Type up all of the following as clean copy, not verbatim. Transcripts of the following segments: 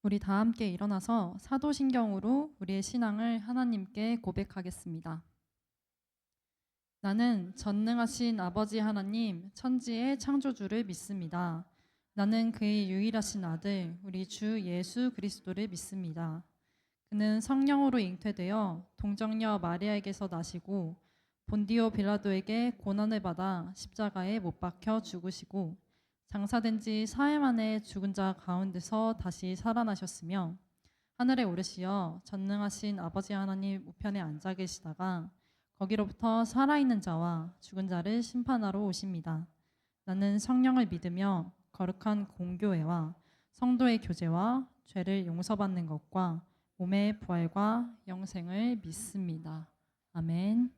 우리 다 함께 일어나서 사도신경으로 우리의 신앙을 하나님께 고백하겠습니다. 나는 전능하신 아버지 하나님, 천지의 창조주를 믿습니다. 나는 그의 유일하신 아들, 우리 주 예수 그리스도를 믿습니다. 그는 성령으로 잉태되어 동정녀 마리아에게서 나시고 본디오 빌라도에게 고난을 받아 십자가에 못 박혀 죽으시고 장사된 지 사흘 만에 죽은 자 가운데서 다시 살아나셨으며 하늘에 오르시어 전능하신 아버지 하나님 우편에 앉아 계시다가 거기로부터 살아있는 자와 죽은 자를 심판하러 오십니다. 나는 성령을 믿으며 거룩한 공교회와 성도의 교제와 죄를 용서받는 것과 몸의 부활과 영생을 믿습니다. 아멘.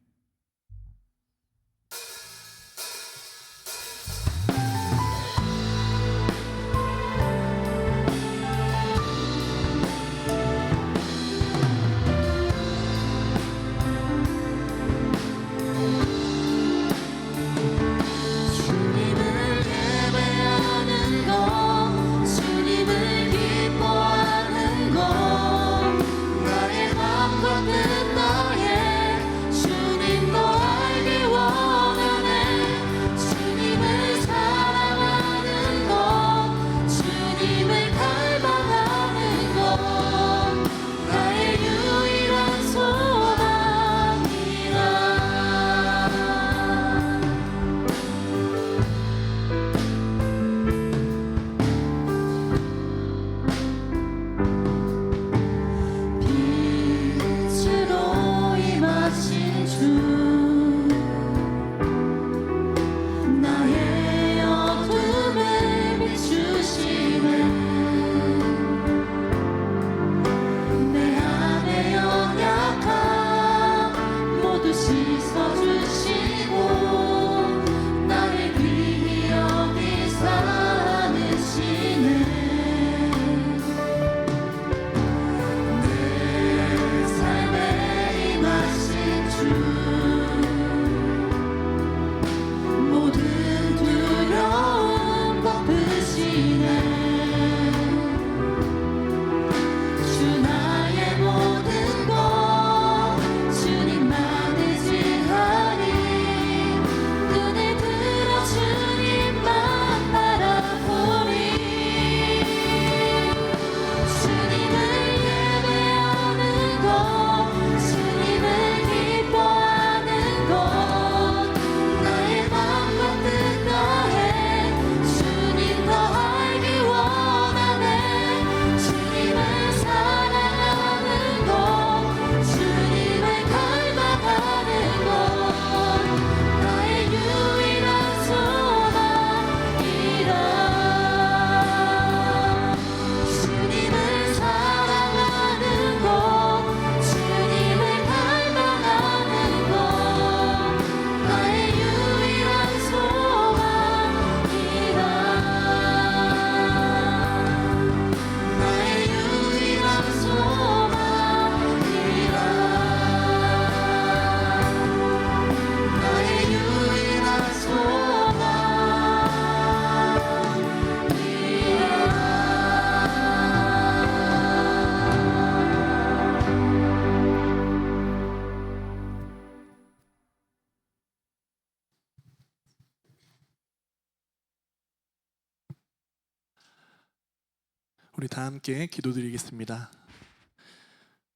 우리 다 함께 기도드리겠습니다.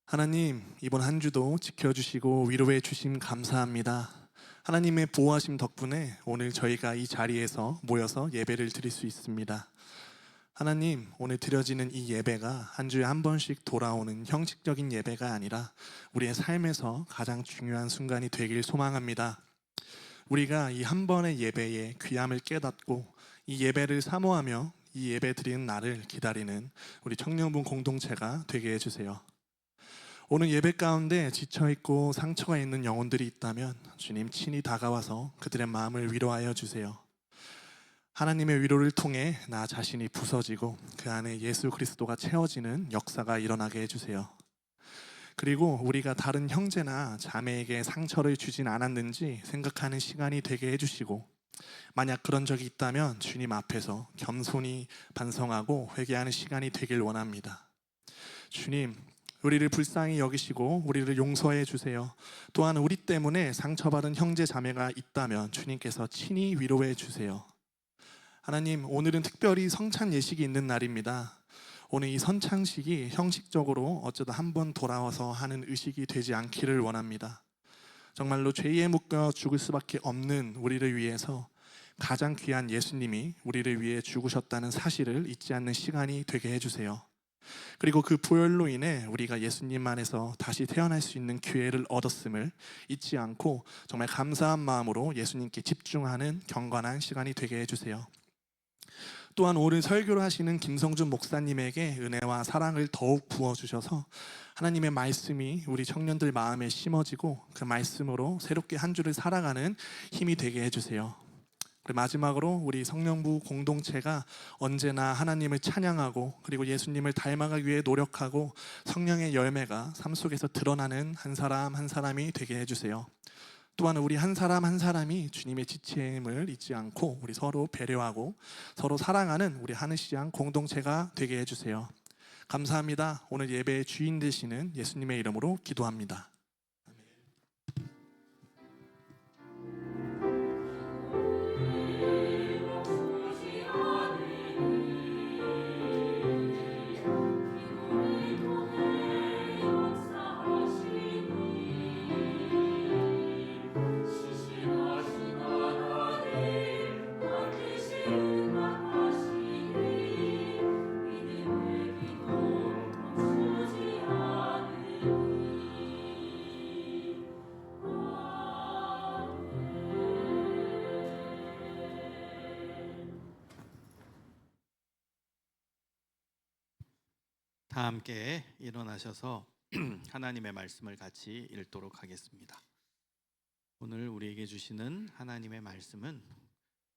하나님, 이번 한 주도 지켜주시고 위로해 주심 감사합니다. 하나님의 보호하심 덕분에 오늘 저희가 이 자리에서 모여서 예배를 드릴 수 있습니다. 하나님, 오늘 드려지는 이 예배가 한 주에 한 번씩 돌아오는 형식적인 예배가 아니라 우리의 삶에서 가장 중요한 순간이 되길 소망합니다. 우리가 이 한 번의 예배의 귀함을 깨닫고 이 예배를 사모하며 이 예배 드리는 날을 기다리는 우리 청년부 공동체가 되게 해주세요. 오늘 예배 가운데 지쳐있고 상처가 있는 영혼들이 있다면 주님 친히 다가와서 그들의 마음을 위로하여 주세요. 하나님의 위로를 통해 나 자신이 부서지고 그 안에 예수 그리스도가 채워지는 역사가 일어나게 해주세요. 그리고 우리가 다른 형제나 자매에게 상처를 주진 않았는지 생각하는 시간이 되게 해주시고, 만약 그런 적이 있다면 주님 앞에서 겸손히 반성하고 회개하는 시간이 되길 원합니다. 주님, 우리를 불쌍히 여기시고 우리를 용서해 주세요. 또한 우리 때문에 상처받은 형제 자매가 있다면 주님께서 친히 위로해 주세요. 하나님, 오늘은 특별히 성찬 예식이 있는 날입니다. 오늘 이 선창식이 형식적으로 어쩌다 한번 돌아와서 하는 의식이 되지 않기를 원합니다. 정말로 죄에 묶여 죽을 수밖에 없는 우리를 위해서 가장 귀한 예수님이 우리를 위해 죽으셨다는 사실을 잊지 않는 시간이 되게 해주세요. 그리고 그 보혈로 인해 우리가 예수님 안에서 다시 태어날 수 있는 기회를 얻었음을 잊지 않고 정말 감사한 마음으로 예수님께 집중하는 경건한 시간이 되게 해주세요. 또한 오늘 설교를 하시는 김성준 목사님에게 은혜와 사랑을 더욱 부어주셔서 하나님의 말씀이 우리 청년들 마음에 심어지고 그 말씀으로 새롭게 한 주를 살아가는 힘이 되게 해주세요. 그리고 마지막으로 우리 성령부 공동체가 언제나 하나님을 찬양하고 그리고 예수님을 닮아가기 위해 노력하고 성령의 열매가 삶 속에서 드러나는 한 사람 한 사람이 되게 해주세요. 또한 우리 한 사람 한 사람이 주님의 지침을 잊지 않고 우리 서로 배려하고 서로 사랑하는 우리 하느시안 공동체가 되게 해주세요. 감사합니다. 오늘 예배의 주인 되시는 예수님의 이름으로 기도합니다. 다 함께 일어나셔서 하나님의 말씀을 같이 읽도록 하겠습니다. 오늘 우리에게 주시는 하나님의 말씀은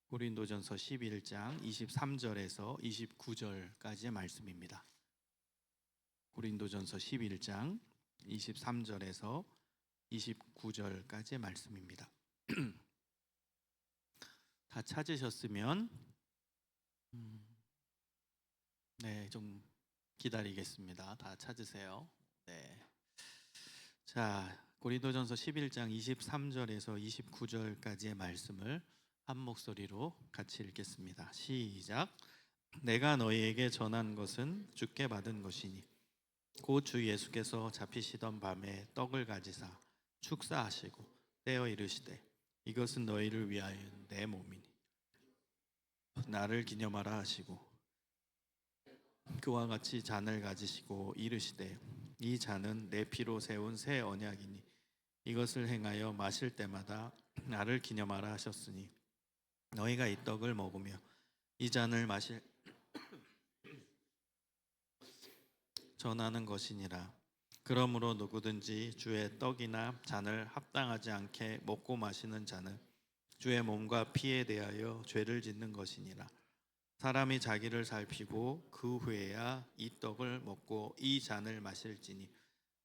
고린도전서 11장 23절에서 29절까지의 말씀입니다. 고린도전서 11장 23절에서 29절까지의 말씀입니다. 다 찾으셨으면 좀 기다리겠습니다. 다 찾으세요. 네. 자, 고린도전서 11장 23절에서 29절까지의 말씀을 한 목소리로 같이 읽겠습니다. 시작. 내가 너희에게 전한 것은 주께 받은 것이니 곧 주 예수께서 잡히시던 밤에 떡을 가지사 축사하시고 떼어 이르시되 이것은 너희를 위하여 내 몸이니 나를 기념하라 하시고 그와 같이 잔을 가지시고 이르시되 이 잔은 내 피로 세운 새 언약이니 이것을 행하여 마실 때마다 나를 기념하라 하셨으니 너희가 이 떡을 먹으며 이 잔을 마실 전하는 것이니라. 그러므로 누구든지 주의 떡이나 잔을 합당하지 않게 먹고 마시는 자는 주의 몸과 피에 대하여 죄를 짓는 것이니라. 사람이 자기를 살피고 그 후에야 이 떡을 먹고 이 잔을 마실지니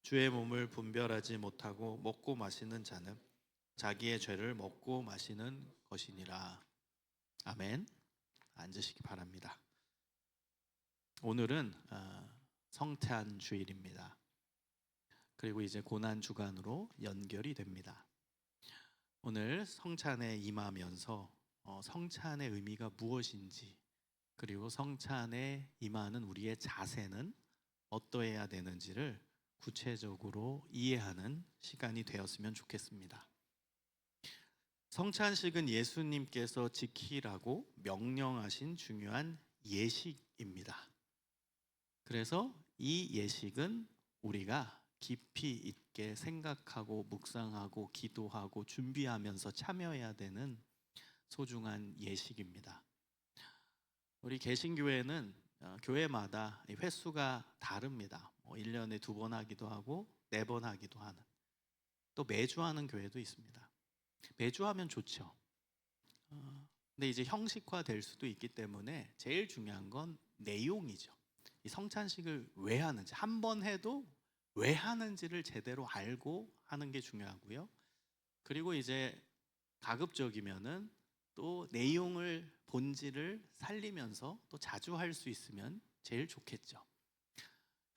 주의 몸을 분별하지 못하고 먹고 마시는 자는 자기의 죄를 먹고 마시는 것이니라. 아멘. 앉으시기 바랍니다. 오늘은 성찬 주일입니다. 그리고 이제 고난 주간으로 연결이 됩니다. 오늘 성찬에 임하면서 성찬의 의미가 무엇인지 그리고 성찬에 임하는 우리의 자세는 어떠해야 되는지를 구체적으로 이해하는 시간이 되었으면 좋겠습니다. 성찬식은 예수님께서 지키라고 명령하신 중요한 예식입니다. 그래서 이 예식은 우리가 깊이 있게 생각하고 묵상하고 기도하고 준비하면서 참여해야 되는 소중한 예식입니다. 우리 개신교회는 교회마다 횟수가 다릅니다. 1년에 2번 하기도 하고 4번 하기도 하는, 또 매주 하는 교회도 있습니다. 매주 하면 좋죠. 근데 이제 형식화될 수도 있기 때문에 제일 중요한 건 내용이죠. 이 성찬식을 왜 하는지, 한 번 해도 왜 하는지를 제대로 알고 하는 게 중요하고요. 그리고 이제 가급적이면은 또 내용을, 본질을 살리면서 또 자주 할 수 있으면 제일 좋겠죠.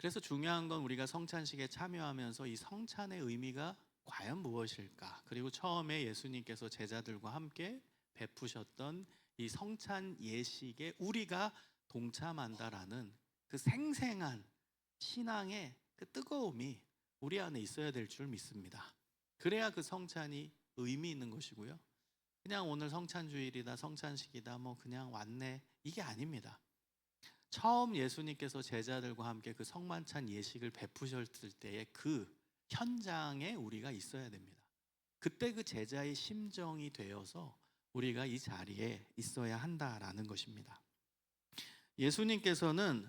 그래서 중요한 건 우리가 성찬식에 참여하면서 이 성찬의 의미가 과연 무엇일까? 그리고 처음에 예수님께서 제자들과 함께 베푸셨던 이 성찬 예식에 우리가 동참한다라는 그 생생한 신앙의 그 뜨거움이 우리 안에 있어야 될 줄 믿습니다. 그래야 그 성찬이 의미 있는 것이고요. 그냥 오늘 성찬주일이다, 성찬식이다, 뭐 그냥 왔네, 이게 아닙니다. 처음 예수님께서 제자들과 함께 그 성만찬 예식을 베푸셨을 때의 그 현장에 우리가 있어야 됩니다. 그때 그 제자의 심정이 되어서 우리가 이 자리에 있어야 한다라는 것입니다. 예수님께서는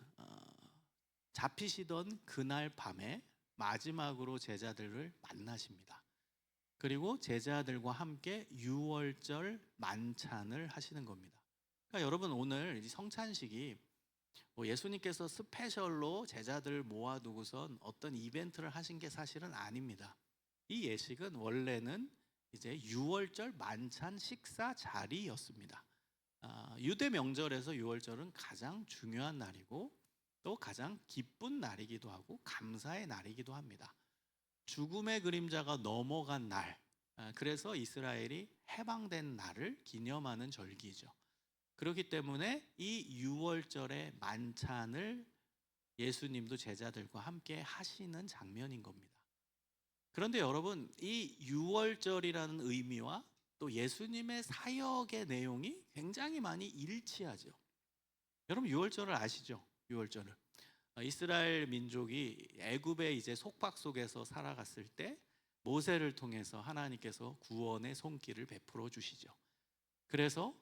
잡히시던 그날 밤에 마지막으로 제자들을 만나십니다. 그리고 제자들과 함께 유월절 만찬을 하시는 겁니다. 그러니까 여러분, 오늘 이 성찬식이 예수님께서 스페셜로 제자들을 모아두고선 어떤 이벤트를 하신 게 사실은 아닙니다. 이 예식은 원래는 이제 유월절 만찬 식사 자리였습니다. 유대 명절에서 유월절은 가장 중요한 날이고 또 가장 기쁜 날이기도 하고 감사의 날이기도 합니다. 죽음의 그림자가 넘어간 날, 그래서 이스라엘이 해방된 날을 기념하는 절기죠. 그렇기 때문에 이 유월절의 만찬을 예수님도 제자들과 함께 하시는 장면인 겁니다. 그런데 여러분, 이 유월절이라는 의미와 또 예수님의 사역의 내용이 굉장히 많이 일치하죠. 여러분, 유월절을 아시죠? 유월절을 이스라엘 민족이 애굽의 이제 속박 속에서 살아갔을 때 모세를 통해서 하나님께서 구원의 손길을 베풀어 주시죠. 그래서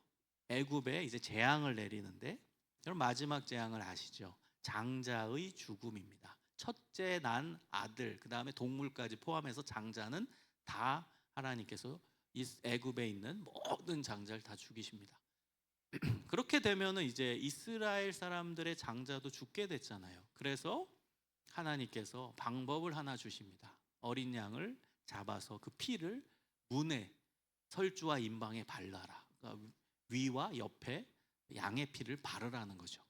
애굽에 이제 재앙을 내리는데, 여러분 마지막 재앙을 아시죠? 장자의 죽음입니다. 첫째 난 아들, 그 다음에 동물까지 포함해서 장자는 다 하나님께서 이 애굽에 있는 모든 장자를 다 죽이십니다. 그렇게 되면은 이제 이스라엘 사람들의 장자도 죽게 됐잖아요. 그래서 하나님께서 방법을 하나 주십니다. 어린 양을 잡아서 그 피를 문에 설주와 임방에 발라라. 그러니까 위와 옆에 양의 피를 바르라는 거죠.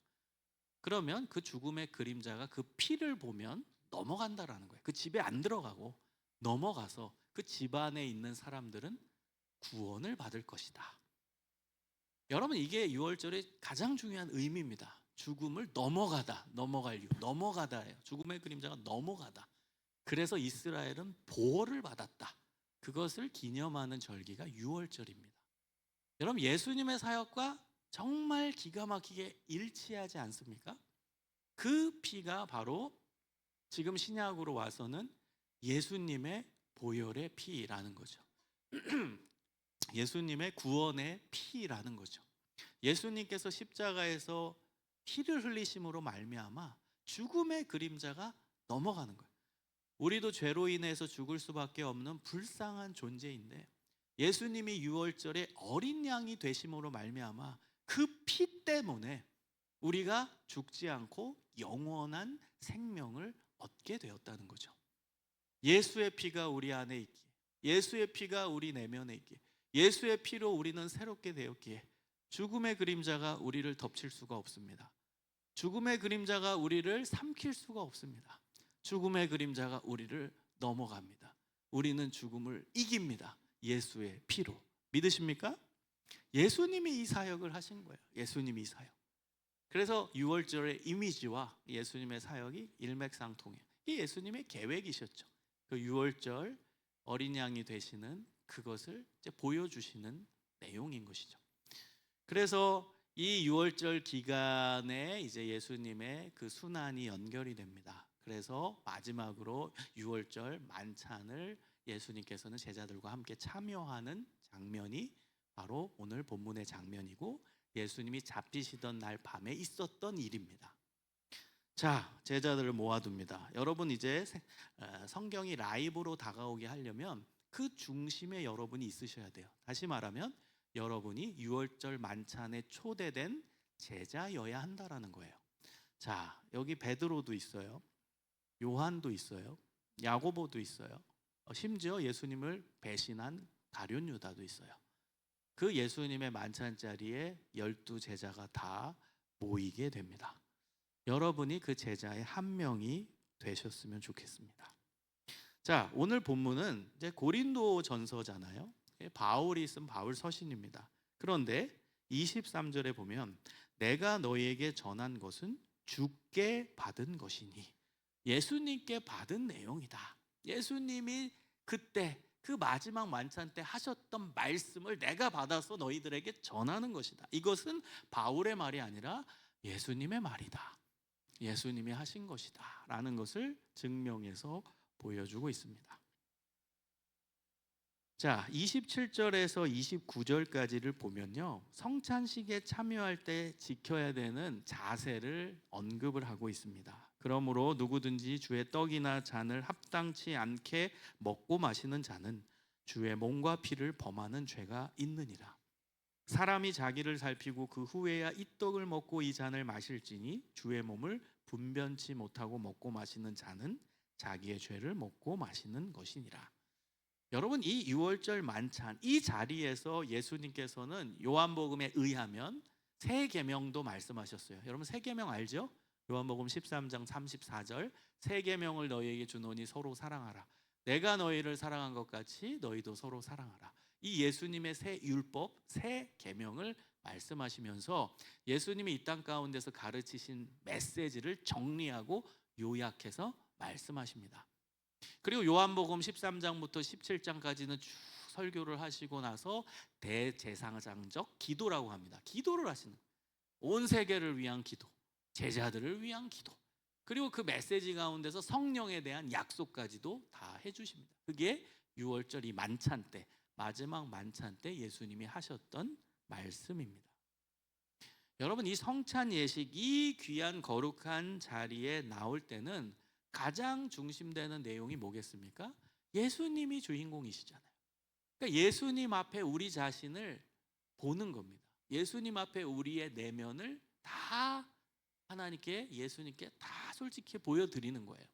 그러면 그 죽음의 그림자가 그 피를 보면 넘어간다라는 거예요. 그 집에 안 들어가고 넘어가서 그 집안에 있는 사람들은 구원을 받을 것이다. 여러분, 이게 유월절의 가장 중요한 의미입니다. 죽음을 넘어가다, 넘어갈 이유, 넘어가다예요. 죽음의 그림자가 넘어가다. 그래서 이스라엘은 보호를 받았다. 그것을 기념하는 절기가 유월절입니다. 여러분, 예수님의 사역과 정말 기가 막히게 일치하지 않습니까? 그 피가 바로 지금 신약으로 와서는 예수님의 보혈의 피라는 거죠. 예수님의 구원의 피라는 거죠. 예수님께서 십자가에서 피를 흘리심으로 말미암아 죽음의 그림자가 넘어가는 거예요. 우리도 죄로 인해서 죽을 수밖에 없는 불쌍한 존재인데 예수님이 유월절에 어린 양이 되심으로 말미암아 그 피 때문에 우리가 죽지 않고 영원한 생명을 얻게 되었다는 거죠. 예수의 피가 우리 안에 있기에, 예수의 피가 우리 내면에 있기에, 예수의 피로 우리는 새롭게 되었기에 죽음의 그림자가 우리를 덮칠 수가 없습니다. 죽음의 그림자가 우리를 삼킬 수가 없습니다. 죽음의 그림자가 우리를 넘어갑니다. 우리는 죽음을 이깁니다. 예수의 피로. 믿으십니까? 예수님이 이 사역을 하신 거예요. 예수님이 이 사역. 그래서 유월절의 이미지와 예수님의 사역이 일맥상통해요. 이 예수님의 계획이셨죠. 그 유월절 어린 양이 되시는 그것을 이제 보여주시는 내용인 것이죠. 그래서 이 유월절 기간에 이제 예수님의 그 순환이 연결이 됩니다. 그래서 마지막으로 유월절 만찬을 예수님께서는 제자들과 함께 참여하는 장면이 바로 오늘 본문의 장면이고 예수님이 잡히시던 날 밤에 있었던 일입니다. 자, 제자들을 모아둡니다. 여러분, 이제 성경이 라이브로 다가오게 하려면 그 중심에 여러분이 있으셔야 돼요. 다시 말하면 여러분이 유월절 만찬에 초대된 제자여야 한다라는 거예요. 자, 여기 베드로도 있어요. 요한도 있어요. 야고보도 있어요. 심지어 예수님을 배신한 가룟 유다도 있어요. 그 예수님의 만찬 자리에 12 제자가 다 모이게 됩니다. 여러분이 그 제자의 한 명이 되셨으면 좋겠습니다. 자, 오늘 본문은 이제 고린도 전서잖아요. 바울이 쓴 바울 서신입니다. 그런데 23절에 보면 내가 너희에게 전한 것은 주께 받은 것이니, 예수님께 받은 내용이다. 예수님이 그때 그 마지막 만찬 때 하셨던 말씀을 내가 받아서 너희들에게 전하는 것이다. 이것은 바울의 말이 아니라 예수님의 말이다. 예수님이 하신 것이다 라는 것을 증명해서 보여주고 있습니다. 자, 27절에서 29절까지를 보면요, 성찬식에 참여할 때 지켜야 되는 자세를 언급을 하고 있습니다. 그러므로 누구든지 주의 떡이나 잔을 합당치 않게 먹고 마시는 자는 주의 몸과 피를 범하는 죄가 있느니라. 사람이 자기를 살피고 그 후에야 이 떡을 먹고 이 잔을 마실지니 주의 몸을 분변치 못하고 먹고 마시는 자는 자기의 죄를 먹고 마시는 것이니라. 여러분, 이 유월절 만찬 이 자리에서 예수님께서는 요한복음에 의하면 새 계명도 말씀하셨어요. 여러분, 새 계명 알죠? 요한복음 13장 34절, 새 계명을 너희에게 주노니 서로 사랑하라. 내가 너희를 사랑한 것 같이 너희도 서로 사랑하라. 이 예수님의 새 율법, 새 계명을 말씀하시면서 예수님이 이 땅 가운데서 가르치신 메시지를 정리하고 요약해서 말씀하십니다. 그리고 요한복음 13장부터 17장까지는 쭉 설교를 하시고 나서 대제사장적 기도라고 합니다. 기도를 하시는, 온 세계를 위한 기도, 제자들을 위한 기도, 그리고 그 메시지 가운데서 성령에 대한 약속까지도 다 해주십니다. 그게 6월절 이 만찬 때, 마지막 만찬 때 예수님이 하셨던 말씀입니다. 여러분, 이 성찬 예식, 이 귀한 거룩한 자리에 나올 때는 가장 중심되는 내용이 뭐겠습니까? 예수님이 주인공이시잖아요. 그러니까 예수님 앞에 우리 자신을 보는 겁니다. 예수님 앞에 우리의 내면을 다 하나님께, 예수님께 다 솔직히 보여드리는 거예요.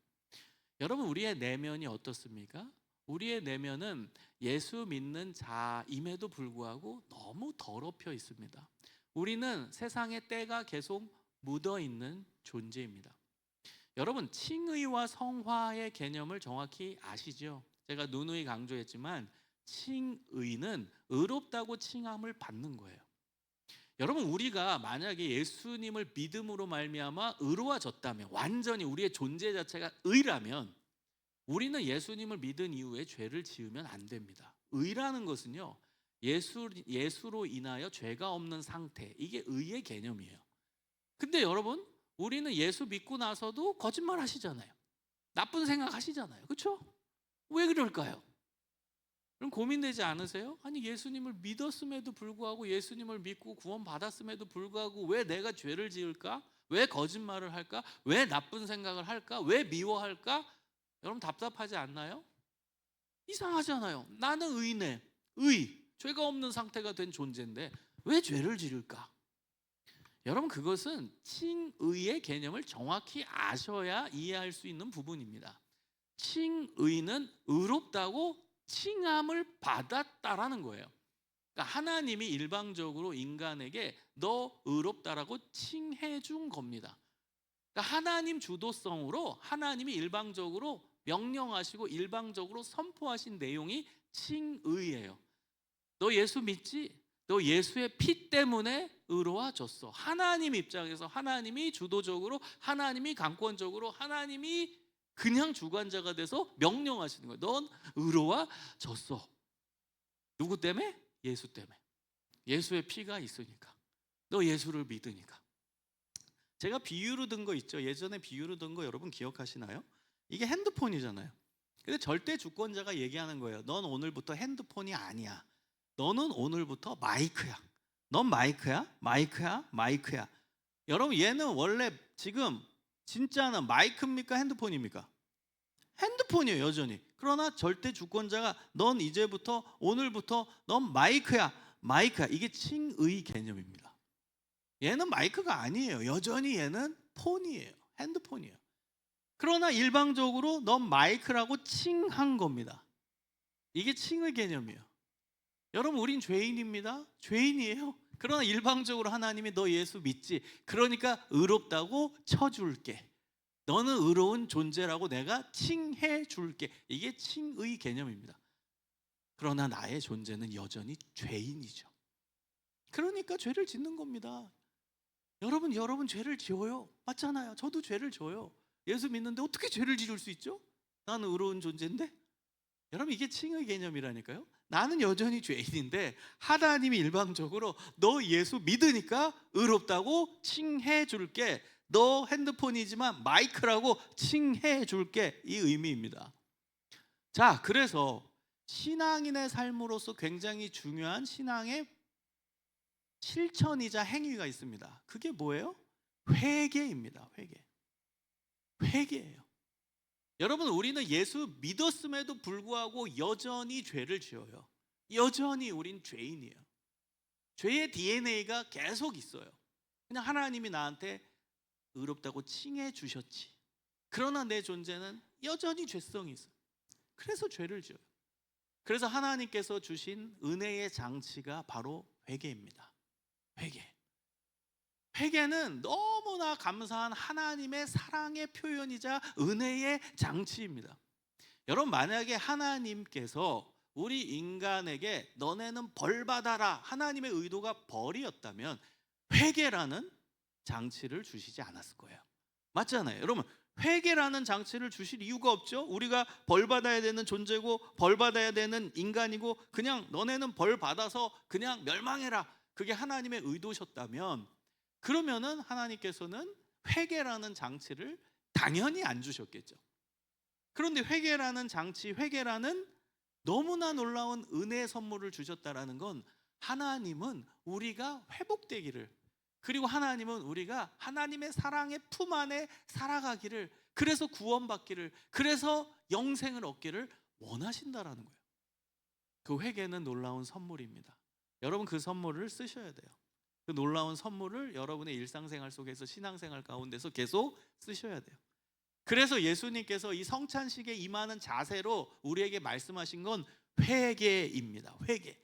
여러분, 우리의 내면이 어떻습니까? 우리의 내면은 예수 믿는 자임에도 불구하고 너무 더럽혀 있습니다. 우리는 세상의 때가 계속 묻어있는 존재입니다. 여러분, 칭의와 성화의 개념을 정확히 아시죠? 제가 누누이 강조했지만 칭의는 의롭다고 칭함을 받는 거예요. 여러분, 우리가 만약에 예수님을 믿음으로 말미암아 의로워졌다면, 완전히 우리의 존재 자체가 의라면, 우리는 예수님을 믿은 이후에 죄를 지으면 안 됩니다. 의라는 것은요, 예수로 인하여 죄가 없는 상태, 이게 의의 개념이에요. 근데 여러분, 우리는 예수 믿고 나서도 거짓말 하시잖아요. 나쁜 생각 하시잖아요. 그렇죠? 왜 그럴까요? 그럼 고민되지 않으세요? 아니, 예수님을 믿었음에도 불구하고, 예수님을 믿고 구원 받았음에도 불구하고 왜 내가 죄를 지을까? 왜 거짓말을 할까? 왜 나쁜 생각을 할까? 왜 미워할까? 여러분, 답답하지 않나요? 이상하잖아요. 나는 의네, 죄가 없는 상태가 된 존재인데 왜 죄를 지을까? 여러분, 그것은 칭의의 개념을 정확히 아셔야 이해할 수 있는 부분입니다. 칭의는 의롭다고 칭함을 받았다라는 거예요. 그러니까 하나님이 일방적으로 인간에게 너 의롭다라고 칭해 준 겁니다. 그러니까 하나님 주도성으로 하나님이 일방적으로 명령하시고 일방적으로 선포하신 내용이 칭의예요. 너 예수 믿지? 너 예수의 피 때문에 의로워졌어. 하나님 입장에서 하나님이 주도적으로, 하나님이 강권적으로, 하나님이 그냥 주관자가 돼서 명령하시는 거예요. 넌 의로워졌어. 누구 때문에? 예수 때문에. 예수의 피가 있으니까. 너 예수를 믿으니까. 제가 비유로 든 거 있죠. 예전에 비유로 든 거 여러분 기억하시나요? 이게 핸드폰이잖아요. 근데 절대 주권자가 얘기하는 거예요. 넌 오늘부터 핸드폰이 아니야. 너는 오늘부터 마이크야. 넌 마이크야? 마이크야? 마이크야. 여러분, 얘는 원래 지금 진짜는 마이크입니까? 핸드폰입니까? 핸드폰이에요, 여전히. 그러나 절대 주권자가 넌 이제부터, 오늘부터 넌 마이크야. 마이크야. 이게 칭의 개념입니다. 얘는 마이크가 아니에요. 여전히 얘는 폰이에요. 핸드폰이에요. 그러나 일방적으로 넌 마이크라고 칭한 겁니다. 이게 칭의 개념이에요. 여러분, 우린 죄인입니다. 죄인이에요. 그러나 일방적으로 하나님이 너 예수 믿지? 그러니까 의롭다고 쳐줄게. 너는 의로운 존재라고 내가 칭해 줄게. 이게 칭의 개념입니다. 그러나 나의 존재는 여전히 죄인이죠. 그러니까 죄를 짓는 겁니다. 여러분 죄를 지어요. 맞잖아요. 저도 죄를 져요. 예수 믿는데 어떻게 죄를 지을 수 있죠? 나는 의로운 존재인데. 여러분, 이게 칭의 개념이라니까요. 나는 여전히 죄인인데 하나님이 일방적으로 너 예수 믿으니까 의롭다고 칭해 줄게. 너 핸드폰이지만 마이크라고 칭해 줄게. 이 의미입니다. 자, 그래서 신앙인의 삶으로서 굉장히 중요한 신앙의 실천이자 행위가 있습니다. 그게 뭐예요? 회개입니다. 회개예요. 여러분, 우리는 예수 믿었음에도 불구하고 여전히 죄를 지어요. 여전히 우린 죄인이에요. 죄의 DNA가 계속 있어요. 그냥 하나님이 나한테 의롭다고 칭해 주셨지. 그러나 내 존재는 여전히 죄성이 있어요. 그래서 죄를 지어요. 그래서 하나님께서 주신 은혜의 장치가 바로 회개입니다. 회개는 너무나 감사한 하나님의 사랑의 표현이자 은혜의 장치입니다. 여러분, 만약에 하나님께서 우리 인간에게 너네는 벌 받아라, 하나님의 의도가 벌이었다면 회개라는 장치를 주시지 않았을 거예요. 맞잖아요. 여러분, 회개라는 장치를 주실 이유가 없죠. 우리가 벌 받아야 되는 존재고 벌 받아야 되는 인간이고 그냥 너네는 벌 받아서 그냥 멸망해라, 그게 하나님의 의도셨다면 그러면은 하나님께서는 회개라는 장치를 당연히 안 주셨겠죠. 그런데 회개라는 장치, 회개라는 너무나 놀라운 은혜의 선물을 주셨다라는 건 하나님은 우리가 회복되기를, 그리고 하나님은 우리가 하나님의 사랑의 품 안에 살아가기를, 그래서 구원받기를, 그래서 영생을 얻기를 원하신다라는 거예요. 그 회개는 놀라운 선물입니다. 여러분, 그 선물을 쓰셔야 돼요. 그 놀라운 선물을 여러분의 일상생활 속에서, 신앙생활 가운데서 계속 쓰셔야 돼요. 그래서 예수님께서 이 성찬식에 임하는 자세로 우리에게 말씀하신 건 회개입니다. 회개.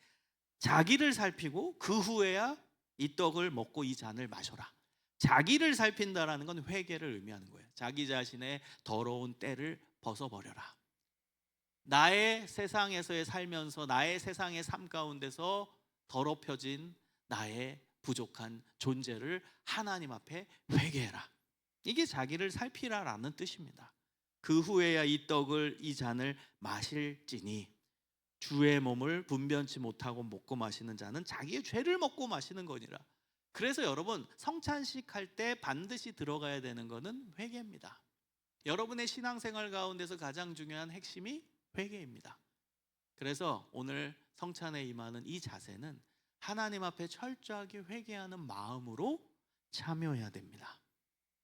자기를 살피고 그 후에야 이 떡을 먹고 이 잔을 마셔라. 자기를 살핀다라는 건 회개를 의미하는 거예요. 자기 자신의 더러운 때를 벗어버려라. 나의 세상에서의 살면서 나의 세상의 삶 가운데서 더럽혀진 나의 부족한 존재를 하나님 앞에 회개해라. 이게 자기를 살피라라는 뜻입니다. 그 후에야 이 떡을 이 잔을 마실지니 주의 몸을 분변치 못하고 먹고 마시는 자는 자기의 죄를 먹고 마시는 거니라. 그래서 여러분, 성찬식 할 때 반드시 들어가야 되는 것은 회개입니다. 여러분의 신앙생활 가운데서 가장 중요한 핵심이 회개입니다. 그래서 오늘 성찬에 임하는 이 자세는 하나님 앞에 철저하게 회개하는 마음으로 참여해야 됩니다.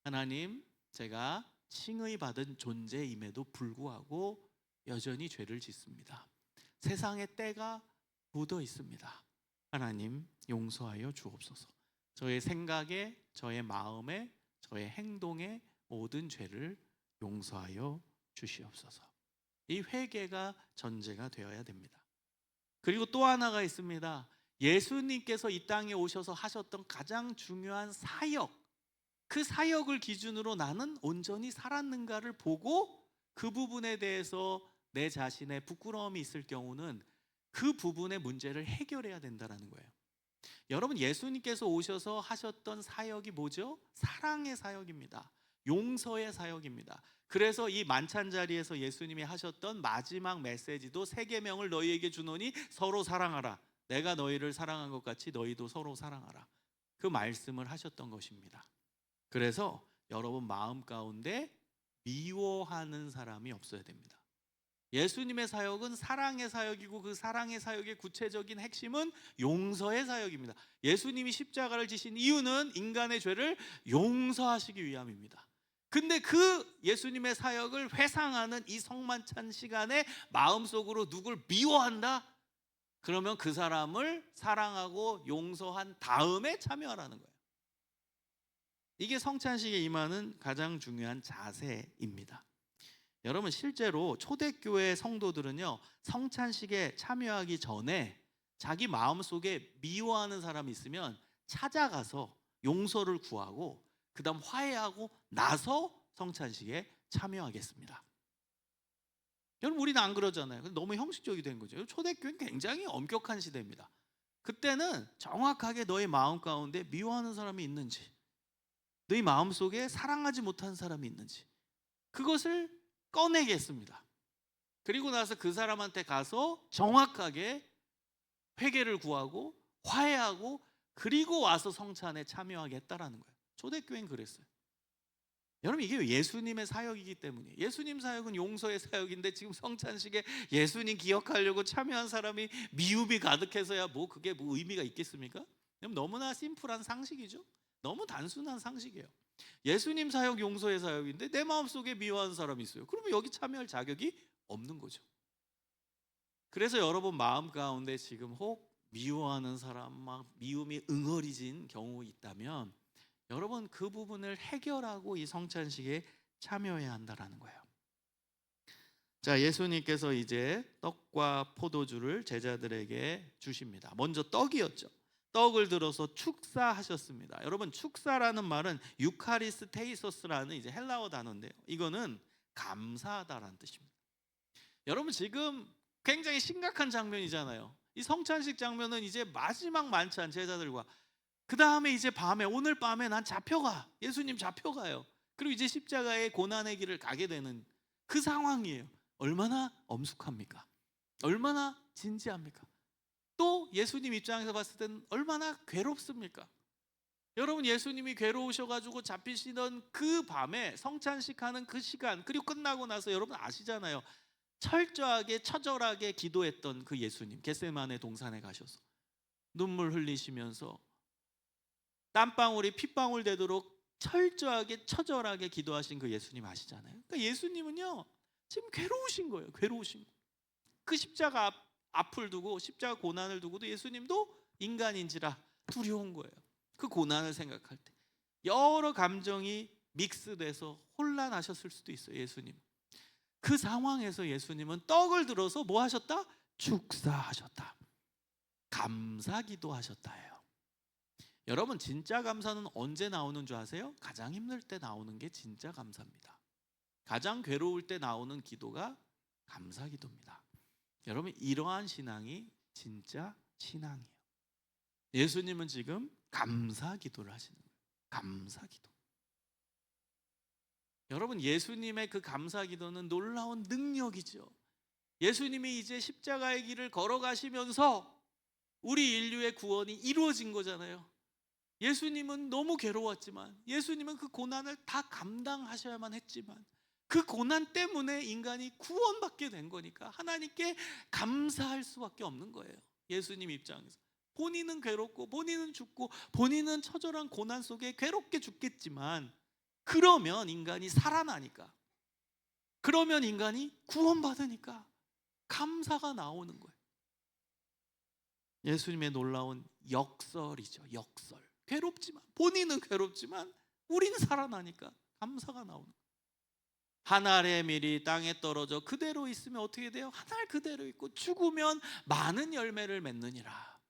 하나님, 제가 칭의 받은 존재임에도 불구하고 여전히 죄를 짓습니다. 세상에 때가 묻어 있습니다. 하나님, 용서하여 주옵소서. 저의 생각에, 저의 마음에, 저의 행동에 모든 죄를 용서하여 주시옵소서. 이 회개가 전제가 되어야 됩니다. 그리고 또 하나가 있습니다. 예수님께서 이 땅에 오셔서 하셨던 가장 중요한 사역, 그 사역을 기준으로 나는 온전히 살았는가를 보고 그 부분에 대해서 내 자신의 부끄러움이 있을 경우는 그 부분의 문제를 해결해야 된다는 거예요. 여러분, 예수님께서 오셔서 하셨던 사역이 뭐죠? 사랑의 사역입니다. 용서의 사역입니다. 그래서 이 만찬 자리에서 예수님이 하셨던 마지막 메시지도 세 계명을 너희에게 주노니 서로 사랑하라. 내가 너희를 사랑한 것 같이 너희도 서로 사랑하라. 그 말씀을 하셨던 것입니다. 그래서 여러분 마음 가운데 미워하는 사람이 없어야 됩니다. 예수님의 사역은 사랑의 사역이고 그 사랑의 사역의 구체적인 핵심은 용서의 사역입니다. 예수님이 십자가를 지신 이유는 인간의 죄를 용서하시기 위함입니다. 근데 그 예수님의 사역을 회상하는 이 성만찬 시간에 마음속으로 누굴 미워한다? 그러면 그 사람을 사랑하고 용서한 다음에 참여하라는 거예요. 이게 성찬식에 임하는 가장 중요한 자세입니다. 여러분, 실제로 초대교회 성도들은요, 성찬식에 참여하기 전에 자기 마음속에 미워하는 사람이 있으면 찾아가서 용서를 구하고 그 다음 화해하고 나서 성찬식에 참여하겠습니다. 여러분 우리는 안 그러잖아요. 너무 형식적이 된 거죠. 초대교회는 굉장히 엄격한 시대입니다. 그때는 정확하게 너의 마음 가운데 미워하는 사람이 있는지, 너희 마음속에 사랑하지 못한 사람이 있는지 그것을 꺼내겠습니다. 그리고 나서 그 사람한테 가서 정확하게 회개를 구하고 화해하고 그리고 와서 성찬에 참여하겠다라는 거예요. 초대교회는 그랬어요. 여러분 이게 예수님의 사역이기 때문이에요. 예수님 사역은 용서의 사역인데 지금 성찬식에 예수님 기억하려고 참여한 사람이 미움이 가득해서야 뭐 그게 뭐 의미가 있겠습니까? 너무나 심플한 상식이죠. 너무 단순한 상식이에요. 예수님 사역 용서의 사역인데 내 마음속에 미워하는 사람이 있어요. 그러면 여기 참여할 자격이 없는 거죠. 그래서 여러분 마음 가운데 지금 혹 미워하는 사람, 막 미움이 응어리진 경우 있다면 여러분 그 부분을 해결하고 이 성찬식에 참여해야 한다라는 거예요. 자, 예수님께서 이제 떡과 포도주를 제자들에게 주십니다. 먼저 떡이었죠. 떡을 들어서 축사하셨습니다. 여러분 축사라는 말은 유카리스테이소스라는 이제 헬라어 단어인데요. 이거는 감사하다라는 뜻입니다. 여러분 지금 굉장히 심각한 장면이잖아요. 이 성찬식 장면은 이제 마지막 만찬 제자들과 그 다음에 이제 밤에 오늘 밤에 난 잡혀가. 예수님 잡혀가요. 그리고 이제 십자가의 고난의 길을 가게 되는 그 상황이에요. 얼마나 엄숙합니까? 얼마나 진지합니까? 또 예수님 입장에서 봤을 때는 얼마나 괴롭습니까? 여러분 예수님이 괴로우셔가지고 잡히시던 그 밤에 성찬식 하는 그 시간 그리고 끝나고 나서 여러분 아시잖아요. 철저하게 처절하게 기도했던 그 예수님 겟세마네 동산에 가셔서 눈물 흘리시면서 땀방울이 핏방울 되도록 철저하게 처절하게 기도하신 그 예수님 아시잖아요. 그러니까 예수님은요 지금 괴로우신 거예요. 괴로우신 거. 그 십자가 앞을 두고 십자가 고난을 두고도 예수님도 인간인지라 두려운 거예요. 그 고난을 생각할 때 여러 감정이 믹스돼서 혼란하셨을 수도 있어요. 예수님 그 상황에서 예수님은 떡을 들어서 뭐 하셨다? 축사하셨다. 감사기도 하셨다예요. 여러분 진짜 감사는 언제 나오는 줄 아세요? 가장 힘들 때 나오는 게 진짜 감사입니다. 가장 괴로울 때 나오는 기도가 감사기도입니다. 여러분 이러한 신앙이 진짜 신앙이에요. 예수님은 지금 감사기도를 하시는 거예요. 감사기도. 여러분 예수님의 그 감사기도는 놀라운 능력이죠. 예수님이 이제 십자가의 길을 걸어가시면서 우리 인류의 구원이 이루어진 거잖아요. 예수님은 너무 괴로웠지만 예수님은 그 고난을 다 감당하셔야만 했지만 그 고난 때문에 인간이 구원받게 된 거니까 하나님께 감사할 수밖에 없는 거예요. 예수님 입장에서 본인은 괴롭고 본인은 죽고 본인은 처절한 고난 속에 괴롭게 죽겠지만 그러면 인간이 살아나니까 그러면 인간이 구원받으니까 감사가 나오는 거예요. 예수님의 놀라운 역설이죠. 역설. 괴롭지만 본인은 괴롭지만 우리는 살아나니까 감사가 나오는 거예요. 한 알의 밀이 땅에 떨어져 그대로 있으면 어떻게 돼요? 한 알 그대로 있고 죽으면 많은 열매를 맺느니라.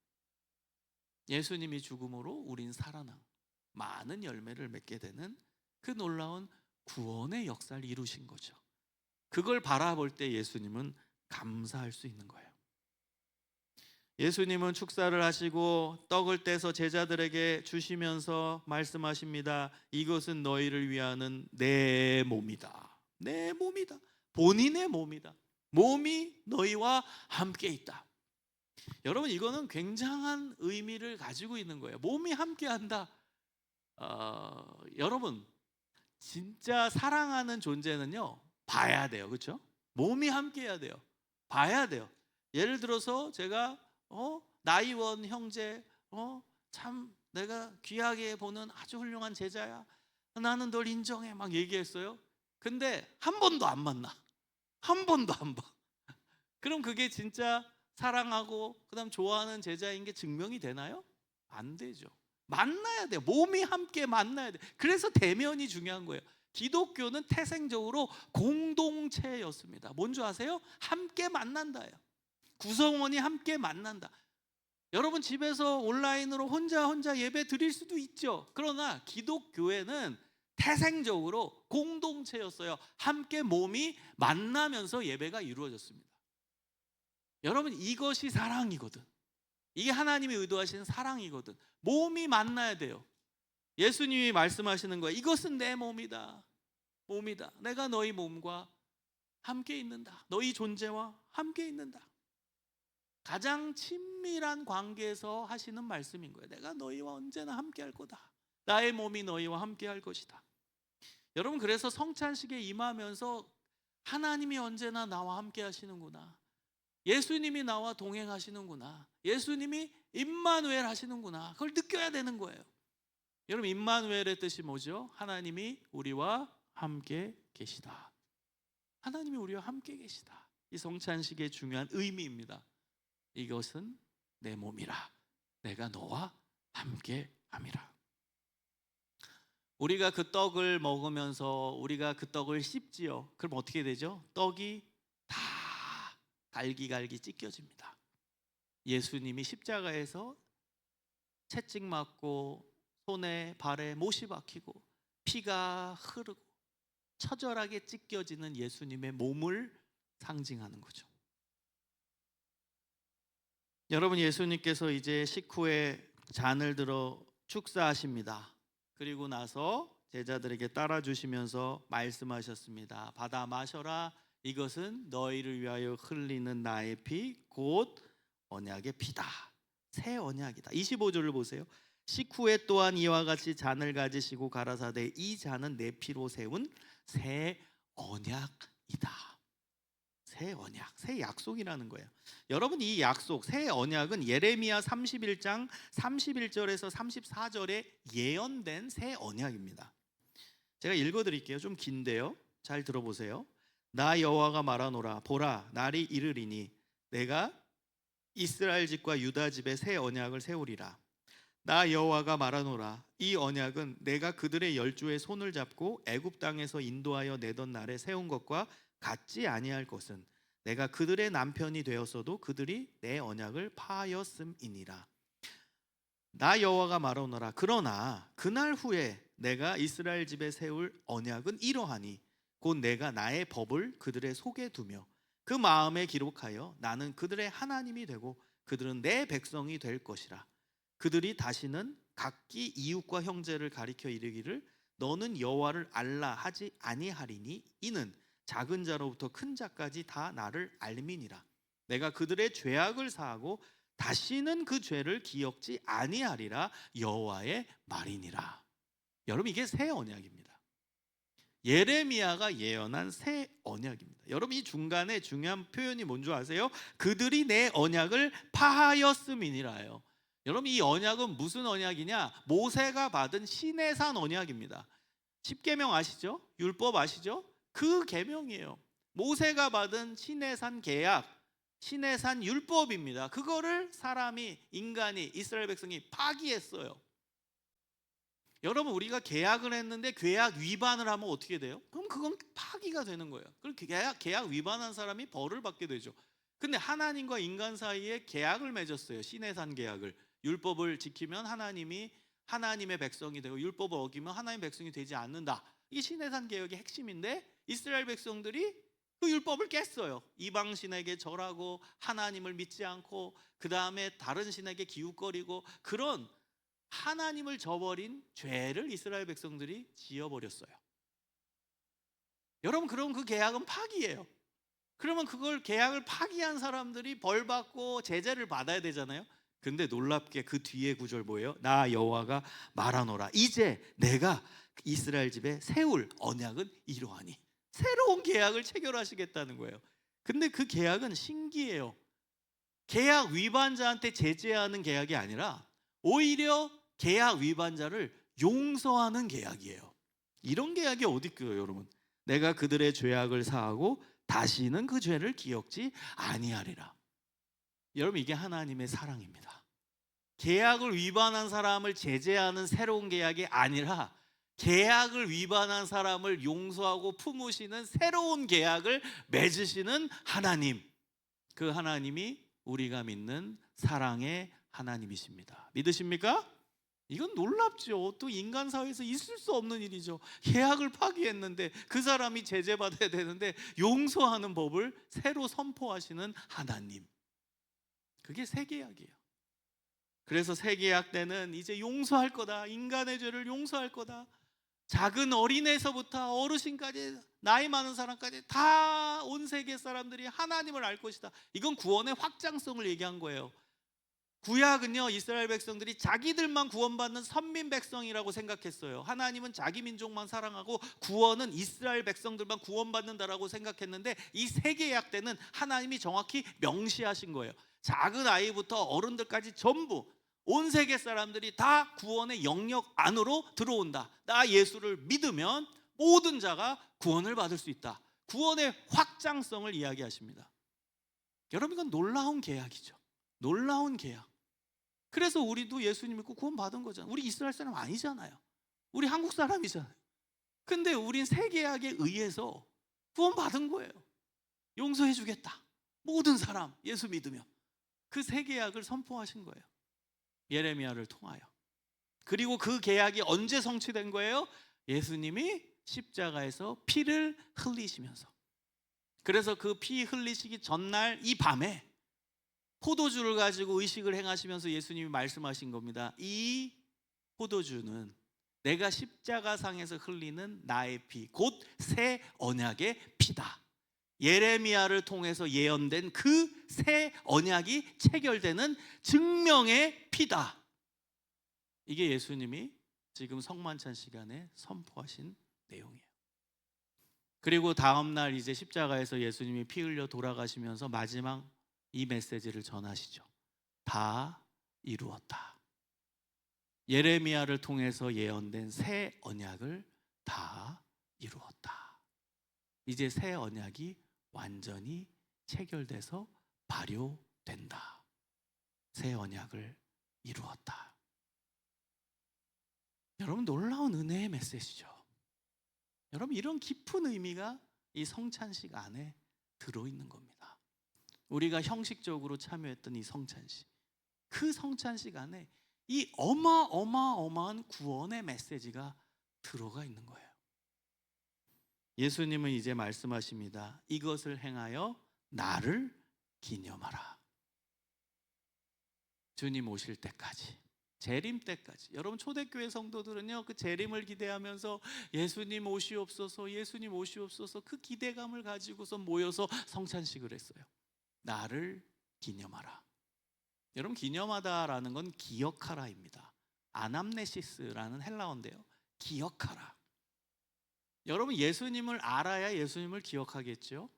예수님이 죽음으로 우린 살아나 많은 열매를 맺게 되는 그 놀라운 구원의 역사를 이루신 거죠. 그걸 바라볼 때 예수님은 감사할 수 있는 거예요. 예수님은 축사를 하시고 떡을 떼서 제자들에게 주시면서 말씀하십니다. 이것은 너희를 위하는 내 몸이다. 내 몸이다. 본인의 몸이다. 몸이 너희와 함께 있다. 여러분 이거는 굉장한 의미를 가지고 있는 거예요. 몸이 함께한다. 여러분 진짜 사랑하는 존재는요 봐야 돼요. 그렇죠? 몸이 함께해야 돼요. 봐야 돼요. 예를 들어서 제가 나이원 형제 참 내가 귀하게 보는 아주 훌륭한 제자야. 나는 널 인정해 막 얘기했어요. 근데 한 번도 안 만나. 한 번도 안 봐. 그럼 그게 진짜 사랑하고 그다음 좋아하는 제자인 게 증명이 되나요? 안 되죠. 만나야 돼요. 몸이 함께 만나야 돼요. 그래서 대면이 중요한 거예요. 기독교는 태생적으로 공동체였습니다. 뭔지 아세요? 함께 만난다예요. 구성원이 함께 만난다. 여러분 집에서 온라인으로 혼자 예배 드릴 수도 있죠. 그러나 기독교회는 태생적으로 공동체였어요. 함께 몸이 만나면서 예배가 이루어졌습니다. 여러분, 이것이 사랑이거든. 이게 하나님이 의도하시는 사랑이거든. 몸이 만나야 돼요. 예수님이 말씀하시는 거예요. 이것은 내 몸이다. 몸이다. 내가 너희 몸과 함께 있는다. 너희 존재와 함께 있는다. 가장 친밀한 관계에서 하시는 말씀인 거예요. 내가 너희와 언제나 함께 할 거다. 나의 몸이 너희와 함께 할 것이다. 여러분, 그래서 성찬식에 임하면서 하나님이 언제나 나와 함께 하시는구나. 예수님이 나와 동행하시는구나. 예수님이 임마누엘 하시는구나. 그걸 느껴야 되는 거예요. 여러분, 임마누엘의 뜻이 뭐죠? 하나님이 우리와 함께 계시다. 하나님이 우리와 함께 계시다. 이 성찬식의 중요한 의미입니다. 이것은 내 몸이라. 내가 너와 함께 함이라. 우리가 그 떡을 먹으면서 우리가 그 떡을 씹지요. 그럼 어떻게 되죠? 떡이 다 갈기갈기 찢겨집니다. 예수님이 십자가에서 채찍 맞고 손에 발에 못이 박히고 피가 흐르고 처절하게 찢겨지는 예수님의 몸을 상징하는 거죠. 여러분, 예수님께서 이제 식후에 잔을 들어 축사하십니다. 그리고 나서 제자들에게 따라주시면서 말씀하셨습니다. 받아 마셔라. 이것은 너희를 위하여 흘리는 나의 피, 곧 언약의 피다. 새 언약이다. 25절을 보세요. 식후에 또한 이와 같이 잔을 가지시고 가라사대 이 잔은 내 피로 세운 새 언약이다. 새 언약, 새 약속이라는 거예요. 여러분, 이 약속, 새 언약은 예레미야 31장 31절에서 34절에 예언된 새 언약입니다. 제가 읽어드릴게요. 좀 긴데요. 잘 들어보세요. 나 여호와가 말하노라. 보라, 날이 이르리니 내가 이스라엘 집과 유다 집에 새 언약을 세우리라. 나 여호와가 말하노라. 이 언약은 내가 그들의 열조의 손을 잡고 애굽 땅에서 인도하여 내던 날에 세운 것과 같지 아니할 것은 내가 그들의 남편이 되었어도 그들이 내 언약을 파하였음이니라. 나 여호와가 말하노라. 그러나 그날 후에 내가 이스라엘 집에 세울 언약은 이러하니 곧 내가 나의 법을 그들의 속에 두며 그 마음에 기록하여 나는 그들의 하나님이 되고 그들은 내 백성이 될 것이라. 그들이 다시는 각기 이웃과 형제를 가리켜 이르기를 너는 여호와를 알라 하지 아니하리니 이는 작은 자로부터 큰 자까지 다 나를 알미니라. 내가 그들의 죄악을 사하고 다시는 그 죄를 기억지 아니하리라. 여호와의 말이니라. 여러분, 이게 새 언약입니다. 예레미야가 예언한 새 언약입니다. 여러분, 이 중간에 중요한 표현이 뭔지 아세요? 그들이 내 언약을 파하였음이니라요. 여러분, 이 언약은 무슨 언약이냐? 모세가 받은 시내산 언약입니다. 십계명 아시죠? 율법 아시죠? 그 계명이에요. 모세가 받은 시내산 계약, 시내산 율법입니다. 그거를 사람이, 인간이, 이스라엘 백성이 파기했어요. 여러분, 우리가 계약을 했는데 계약 위반을 하면 어떻게 돼요? 그럼 그건 파기가 되는 거예요. 그럼 계약 위반한 사람이 벌을 받게 되죠. 근데 하나님과 인간 사이에 계약을 맺었어요. 시내산 계약을. 율법을 지키면 하나님이 하나님의 백성이 되고 율법을 어기면 하나님의 백성이 되지 않는다. 이게 시내산 계약의 핵심인데 이스라엘 백성들이 그 율법을 깼어요. 이방 신에게 절하고 하나님을 믿지 않고 그 다음에 다른 신에게 기웃거리고 그런 하나님을 저버린 죄를 이스라엘 백성들이 지어버렸어요. 여러분, 그럼 그 계약은 파기예요. 그러면 그걸 계약을 파기한 사람들이 벌 받고 제재를 받아야 되잖아요. 근데 놀랍게 그 뒤에 구절 뭐예요? 나 여호와가 말하노라. 이제 내가 이스라엘 집에 세울 언약은 이러하니. 새로운 계약을 체결하시겠다는 거예요. 근데 그 계약은 신기해요. 계약 위반자한테 제재하는 계약이 아니라 오히려 계약 위반자를 용서하는 계약이에요. 이런 계약이 어디 있고요, 여러분? 내가 그들의 죄악을 사하고 다시는 그 죄를 기억지 아니하리라. 여러분, 이게 하나님의 사랑입니다. 계약을 위반한 사람을 제재하는 새로운 계약이 아니라 계약을 위반한 사람을 용서하고 품으시는 새로운 계약을 맺으시는 하나님. 그 하나님이 우리가 믿는 사랑의 하나님이십니다. 믿으십니까? 이건 놀랍죠. 또 인간 사회에서 있을 수 없는 일이죠. 계약을 파기했는데 그 사람이 제재받아야 되는데 용서하는 법을 새로 선포하시는 하나님. 그게 새 계약이에요. 그래서 새 계약 때는 이제 용서할 거다. 인간의 죄를 용서할 거다. 작은 어린애에서부터 어르신까지 나이 많은 사람까지 다 온 세계 사람들이 하나님을 알 것이다. 이건 구원의 확장성을 얘기한 거예요. 구약은요, 이스라엘 백성들이 자기들만 구원받는 선민 백성이라고 생각했어요. 하나님은 자기 민족만 사랑하고 구원은 이스라엘 백성들만 구원받는다라고 생각했는데, 이 세계약 때는 하나님이 정확히 명시하신 거예요. 작은 아이부터 어른들까지 전부 온 세계 사람들이 다 구원의 영역 안으로 들어온다. 나 예수를 믿으면 모든 자가 구원을 받을 수 있다. 구원의 확장성을 이야기하십니다. 여러분, 이건 놀라운 계약이죠. 놀라운 계약. 그래서 우리도 예수님 믿고 구원 받은 거잖아요. 우리 이스라엘 사람 아니잖아요. 우리 한국 사람이잖아요. 근데 우린 새 계약에 의해서 구원 받은 거예요. 용서해 주겠다. 모든 사람 예수 믿으면. 그 새 계약을 선포하신 거예요. 예레미야를 통하여. 그리고 그 계약이 언제 성취된 거예요? 예수님이 십자가에서 피를 흘리시면서. 그래서 그 피 흘리시기 전날 이 밤에 포도주를 가지고 의식을 행하시면서 예수님이 말씀하신 겁니다. 이 포도주는 내가 십자가상에서 흘리는 나의 피, 곧 새 언약의 피다. 예레미야를 통해서 예언된 그 새 언약이 체결되는 증명의 피다. 이게 예수님이 지금 성만찬 시간에 선포하신 내용이에요. 그리고 다음 날 이제 십자가에서 예수님이 피 흘려 돌아가시면서 마지막 이 메시지를 전하시죠. 다 이루었다. 예레미야를 통해서 예언된 새 언약을 다 이루었다. 이제 새 언약이 완전히 체결돼서 발효된다. 새 언약을 이루었다. 여러분, 놀라운 은혜의 메시지죠. 여러분, 이런 깊은 의미가 이 성찬식 안에 들어있는 겁니다. 우리가 형식적으로 참여했던 이 성찬식, 그 성찬식 안에 이 어마어마한 구원의 메시지가 들어가 있는 거예요. 예수님은 이제 말씀하십니다. 이것을 행하여 나를 기념하라. 주님 오실 때까지, 재림 때까지. 여러분, 초대교회 성도들은요, 그 재림을 기대하면서 예수님 오시옵소서, 예수님 오시옵소서, 그 기대감을 가지고서 모여서 성찬식을 했어요. 나를 기념하라. 여러분, 기념하다라는 건 기억하라입니다. 아남네시스라는 헬라어인데요, 기억하라. 여러분, 예수님을 알아야 예수님을 기억하겠죠?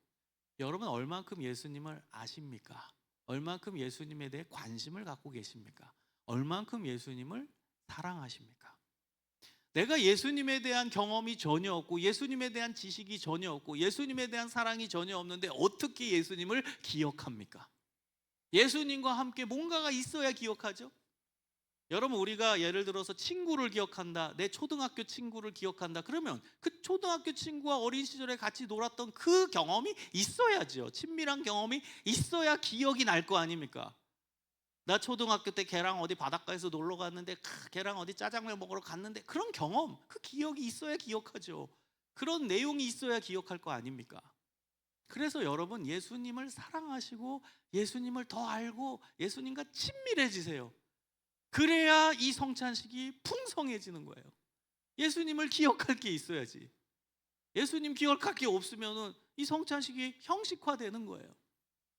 여러분, 얼만큼 예수님을 아십니까? 얼만큼 예수님에 대해 관심을 갖고 계십니까? 얼만큼 예수님을 사랑하십니까? 내가 예수님에 대한 경험이 전혀 없고, 예수님에 대한 지식이 전혀 없고, 예수님에 대한 사랑이 전혀 없는데 어떻게 예수님을 기억합니까? 예수님과 함께 뭔가가 있어야 기억하죠? 여러분, 우리가 예를 들어서 친구를 기억한다, 내 초등학교 친구를 기억한다, 그러면 그 초등학교 친구와 어린 시절에 같이 놀았던 그 경험이 있어야죠. 친밀한 경험이 있어야 기억이 날 거 아닙니까? 나 초등학교 때 걔랑 어디 바닷가에서 놀러 갔는데, 걔랑 어디 짜장면 먹으러 갔는데, 그런 경험, 그 기억이 있어야 기억하죠. 그런 내용이 있어야 기억할 거 아닙니까? 그래서 여러분, 예수님을 사랑하시고 예수님을 더 알고 예수님과 친밀해지세요. 그래야 이 성찬식이 풍성해지는 거예요. 예수님을 기억할 게 있어야지. 예수님 기억할 게 없으면 이 성찬식이 형식화되는 거예요.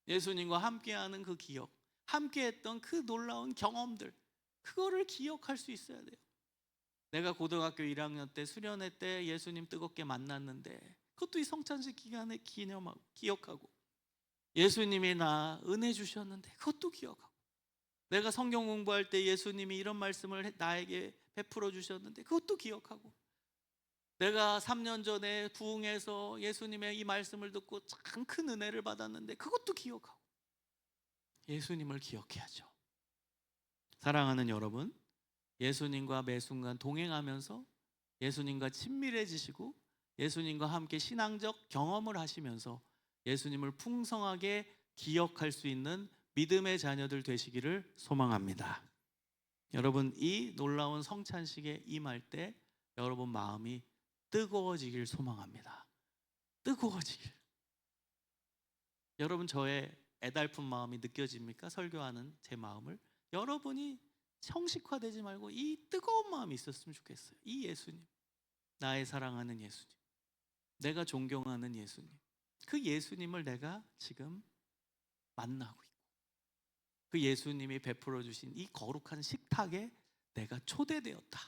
예수님과 함께하는 그 기억, 함께했던 그 놀라운 경험들, 그거를 기억할 수 있어야 돼요. 내가 고등학교 1학년 때 수련회 때 예수님 뜨겁게 만났는데, 그것도 이 성찬식 기간에 기념하고 기억하고, 예수님이 나 은혜 주셨는데 그것도 기억하고, 내가 성경 공부할 때 예수님이 이런 말씀을 나에게 베풀어 주셨는데 그것도 기억하고, 내가 3년 전에 부흥해서 예수님의 이 말씀을 듣고 참 큰 은혜를 받았는데 그것도 기억하고, 예수님을 기억해야죠. 사랑하는 여러분, 예수님과 매 순간 동행하면서 예수님과 친밀해지시고 예수님과 함께 신앙적 경험을 하시면서 예수님을 풍성하게 기억할 수 있는 믿음의 자녀들 되시기를 소망합니다. 여러분, 이 놀라운 성찬식에 임할 때 여러분 마음이 뜨거워지길 소망합니다. 뜨거워지길. 여러분, 저의 애달픈 마음이 느껴집니까? 설교하는 제 마음을. 여러분이 형식화되지 말고 이 뜨거운 마음이 있었으면 좋겠어요. 이 예수님, 나의 사랑하는 예수님, 내가 존경하는 예수님, 그 예수님을 내가 지금 만나고 있고, 그 예수님이 베풀어 주신 이 거룩한 식탁에 내가 초대되었다.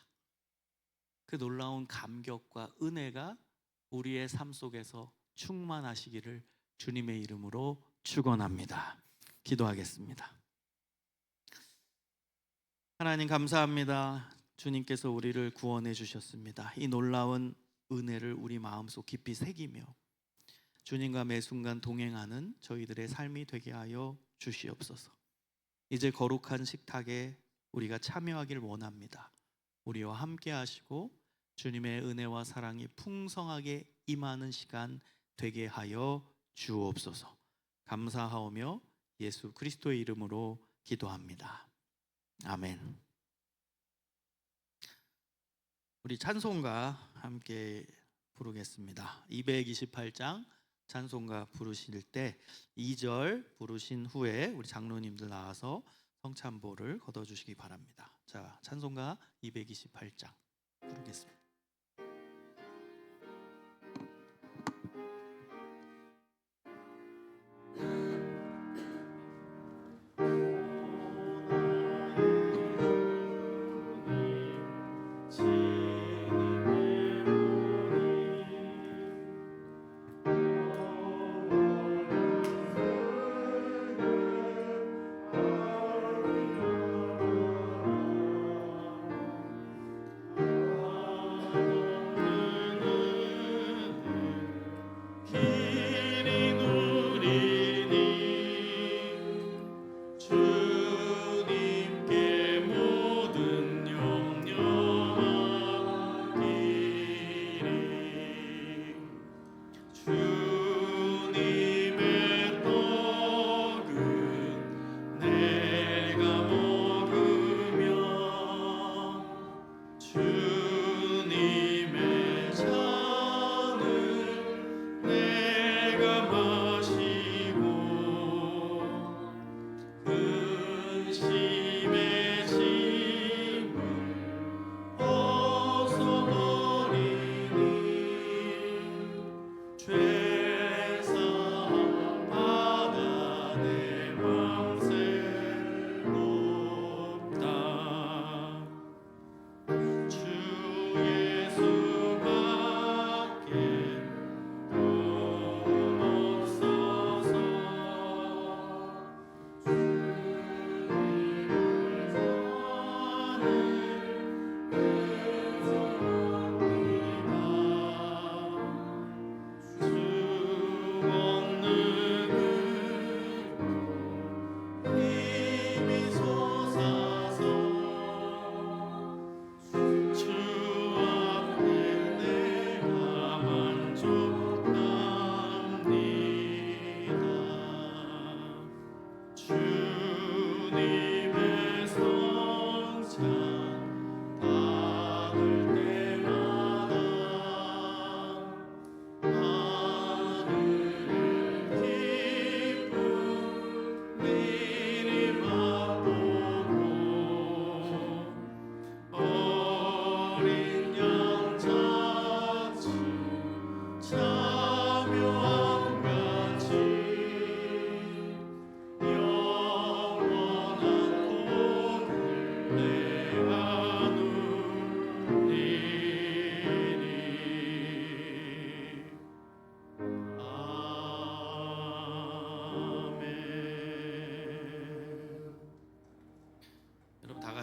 그 놀라운 감격과 은혜가 우리의 삶 속에서 충만하시기를 주님의 이름으로 축원합니다. 기도하겠습니다. 하나님, 감사합니다. 주님께서 우리를 구원해 주셨습니다. 이 놀라운 은혜를 우리 마음속 깊이 새기며 주님과 매 순간 동행하는 저희들의 삶이 되게 하여 주시옵소서. 이제 거룩한 식탁에 우리가 참여하길 원합니다. 우리와 함께 하시고 주님의 은혜와 사랑이 풍성하게 임하는 시간 되게 하여 주옵소서. 감사하오며 예수 그리스도의 이름으로 기도합니다. 아멘. 우리 찬송가 함께 부르겠습니다. 228장 찬송가 부르실 때 2절 부르신 후에 우리 장로님들 나와서 성찬보를 거둬주시기 바랍니다. 자, 찬송가 228장 부르겠습니다.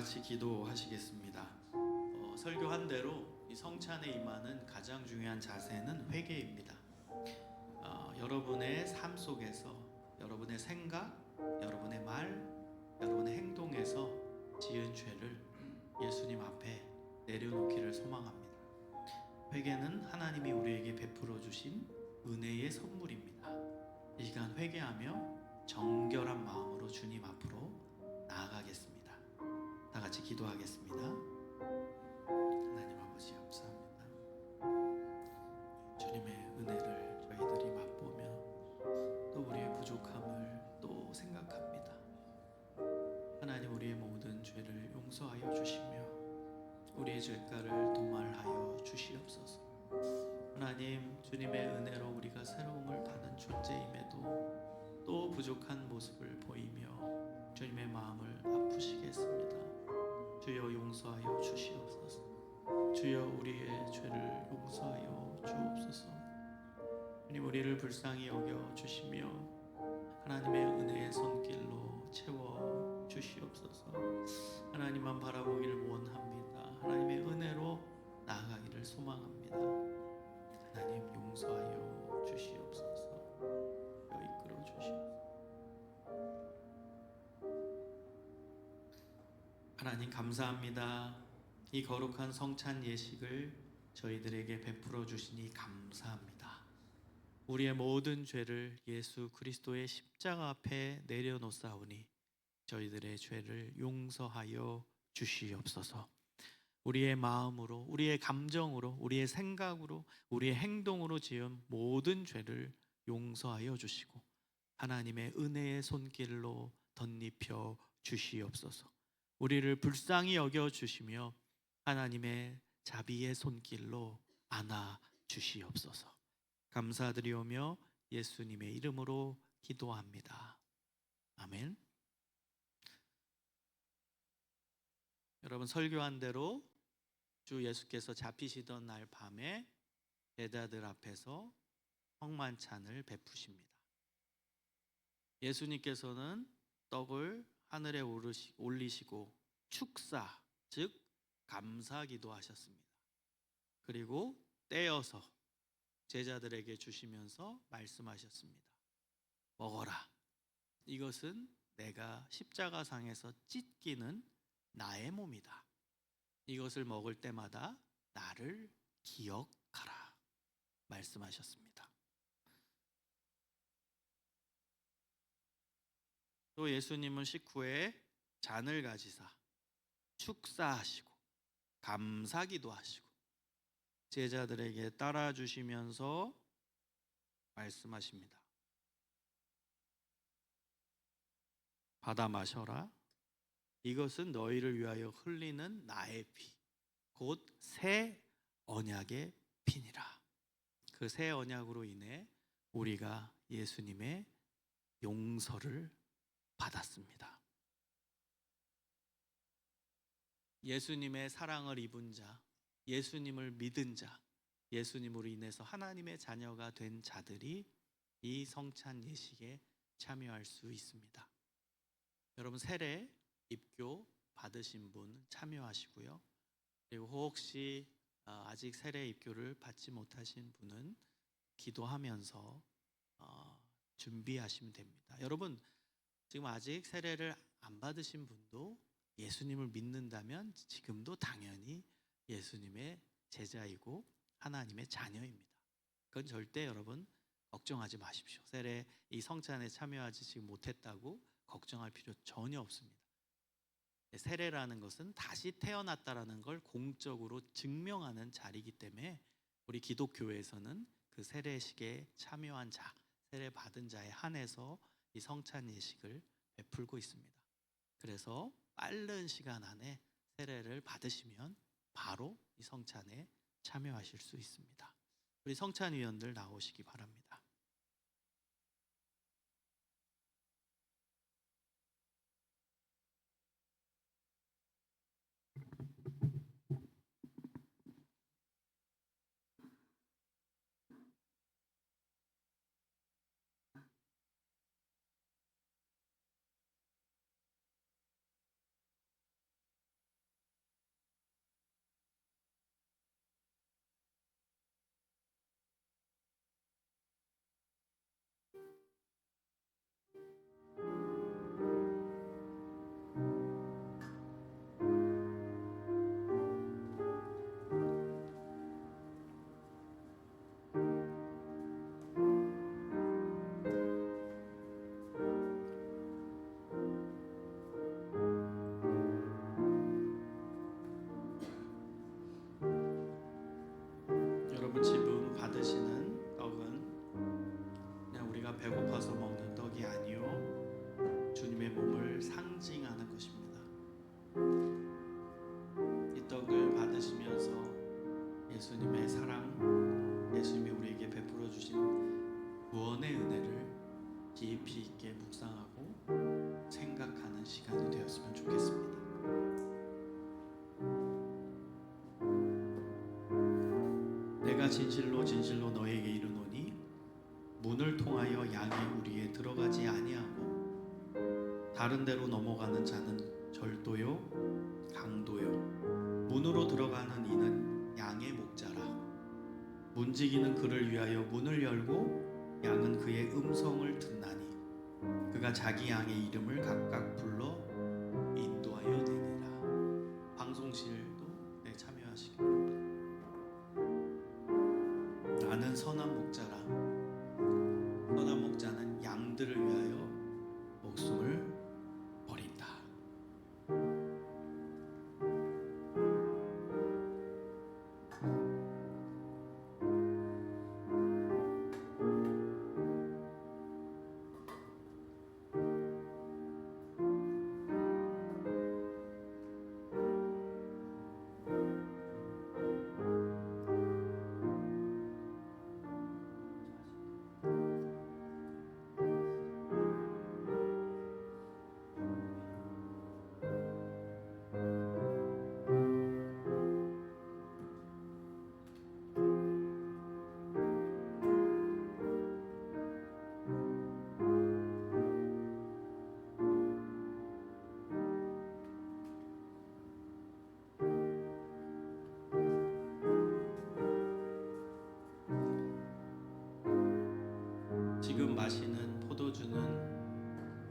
같이 기도하시겠습니다. 설교한 대로 이 성찬에 임하는 가장 중요한 자세는 회개입니다. 여러분의 삶 속에서 여러분의 생각, 여러분의 말, 여러분의 행동에서 지은 죄를 예수님 앞에 내려놓기를 소망합니다. 회개는 하나님이 우리에게 베풀어 주신 은혜의 선물입니다. 이 시간 회개하며 정결한 마음으로 주님 앞으로 나아가겠습니다. 다 같이 같이 기도하겠습니다. 하나님 아버지 감사합니다. 주님의 은혜를 저희들이 맛보며 또 우리의 부족함을 또 생각합니다. 하나님, 우리의 모든 죄를 용서하여 주시며 우리의 죄가를 도말하여 주시옵소서. 하나님, 주님의 은혜로 우리가 새로움을 받은 존재임에도 또 부족한 모습을 보이며 주님의 마음을 아프시겠습니다. 주여 용서하여 주시옵소서. 주여 우리의 죄를 용서하여 주옵소서. 주님, 우리를 불쌍히 여겨 주시며 하나님의 은혜의 손길로 채워 주시옵소서. 하나님만 바라보기를 원합니다. 하나님의 은혜로 나아가기를 소망합니다. 하나님 용서하여 주시옵소서. 이끌어 주시옵소서. 하나님 감사합니다. 이 거룩한 성찬 예식을 저희들에게 베풀어 주시니 감사합니다. 우리의 모든 죄를 예수 그리스도의 십자가 앞에 내려놓사오니 저희들의 죄를 용서하여 주시옵소서. 우리의 마음으로, 우리의 감정으로, 우리의 생각으로, 우리의 행동으로 지은 모든 죄를 용서하여 주시고 하나님의 은혜의 손길로 덧입혀 주시옵소서. 우리를 불쌍히 여겨 주시며 하나님의 자비의 손길로 안아 주시옵소서. 감사드리오며 예수님의 이름으로 기도합니다. 아멘. 여러분, 설교한 대로 주 예수께서 잡히시던 날 밤에 제자들 앞에서 성만찬을 베푸십니다. 예수님께서는 떡을 하늘에 올리시고 축사, 즉 감사기도 하셨습니다. 그리고 떼어서 제자들에게 주시면서 말씀하셨습니다. 먹어라. 이것은 내가 십자가상에서 찢기는 나의 몸이다. 이것을 먹을 때마다 나를 기억하라. 말씀하셨습니다. 또 예수님은 식후에 잔을 가지사 축사하시고 감사기도 하시고 제자들에게 따라 주시면서 말씀하십니다. 받아 마셔라. 이것은 너희를 위하여 흘리는 나의 피, 곧 새 언약의 피니라. 그 새 언약으로 인해 우리가 예수님의 용서를 받았습니다. 예수님의 사랑을 입은 자, 예수님을 믿은 자, 예수님으로 인해서 하나님의 자녀가 된 자들이 이 성찬 예식에 참여할 수 있습니다. 여러분, 세례 입교 받으신 분 참여하시고요. 그리고 혹시 아직 세례 입교를 받지 못하신 분은 기도하면서 준비하시면 됩니다. 여러분, 지금 아직 세례를 안 받으신 분도 예수님을 믿는다면 지금도 당연히 예수님의 제자이고 하나님의 자녀입니다. 그건 절대 여러분 걱정하지 마십시오. 세례 이 성찬에 참여하지 지금 못했다고 걱정할 필요 전혀 없습니다. 세례라는 것은 다시 태어났다라는 걸 공적으로 증명하는 자리이기 때문에 우리 기독교에서는 그 세례식에 참여한 자, 세례 받은 자에 한해서 이 성찬 예식을 베풀고 있습니다. 그래서 빠른 시간 안에 세례를 받으시면 바로 이 성찬에 참여하실 수 있습니다. 우리 성찬위원들 나오시기 바랍니다. 내가 진실로 진실로 너에게 이르노니 문을 통하여 양의 우리에 들어가지 아니하고 다른 데로 넘어가는 자는 절도요 강도요 문으로 들어가는 이는 양의 목자라. 문지기는 그를 위하여 문을 열고 양은 그의 음성을 듣나니 그가 자기 양의 이름을 각각 불러 인도하여 내니라. 방송실도 참여하시기 바랍니다. 나는 선한 목자라. 선한 목자는 양들을 위하여 목숨을 버린다. 지금 마시는 포도주는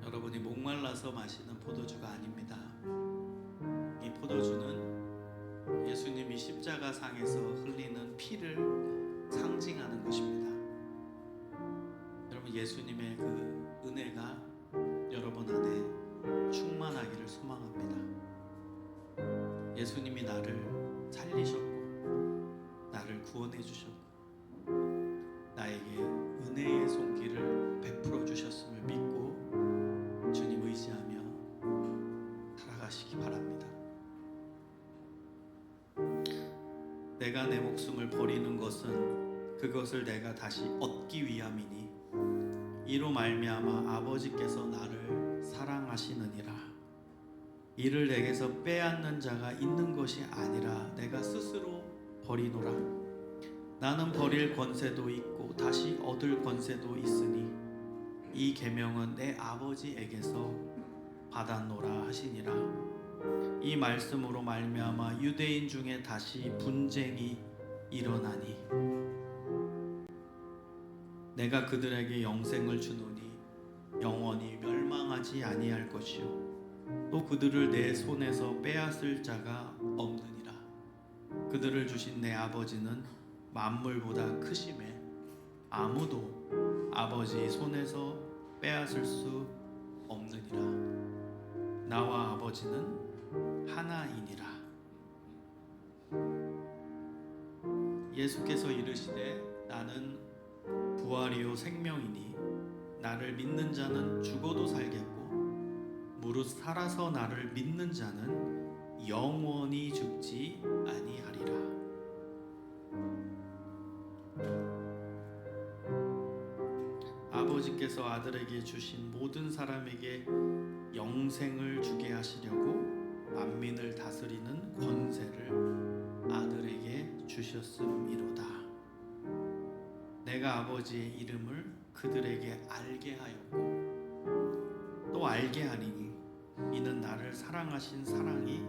여러분이 목말라서 마시는 포도주가 아닙니다. 이 포도주는 예수님이 십자가상에서 흘리는 피를 상징하는 것입니다. 여러분, 예수님의 그 은혜가 여러분 안에 충만하기를 소망합니다. 예수님이 나를 살리셨고 나를 구원해 주셨고 나에게 은혜의 손길을 베풀어 주셨음을 믿고 주님 의지하며 살아가시기 바랍니다. 내가 내 목숨을 버리는 것은 그것을 내가 다시 얻기 위함이니 이로 말미암아 아버지께서 나를 사랑하시느니라. 이를 내게서 빼앗는 자가 있는 것이 아니라 내가 스스로 버리노라. 나는 버릴 권세도 있고 다시 얻을 권세도 있으니 이 계명은 내 아버지에게서 받았노라 하시니라. 이 말씀으로 말미암아 유대인 중에 다시 분쟁이 일어나니 내가 그들에게 영생을 주노니 영원히 멸망하지 아니할 것이요 또 그들을 내 손에서 빼앗을 자가 없느니라. 그들을 주신 내 아버지는 만물보다 크심에 아무도 아버지 손에서 빼앗을 수 없느니라. 나와 아버지는 하나이니라. 예수께서 이르시되 나는 부활이요 생명이니 나를 믿는 자는 죽어도 살겠고 무릇 살아서 나를 믿는 자는 영원히 죽지 아니하리라. 아버지께서 아들에게 주신 모든 사람에게 영생을 주게 하시려고 만민을 다스리는 권세를 아들에게 주셨음이로다. 내가 아버지의 이름을 그들에게 알게 하였고 또 알게 하리니 이는 나를 사랑하신 사랑이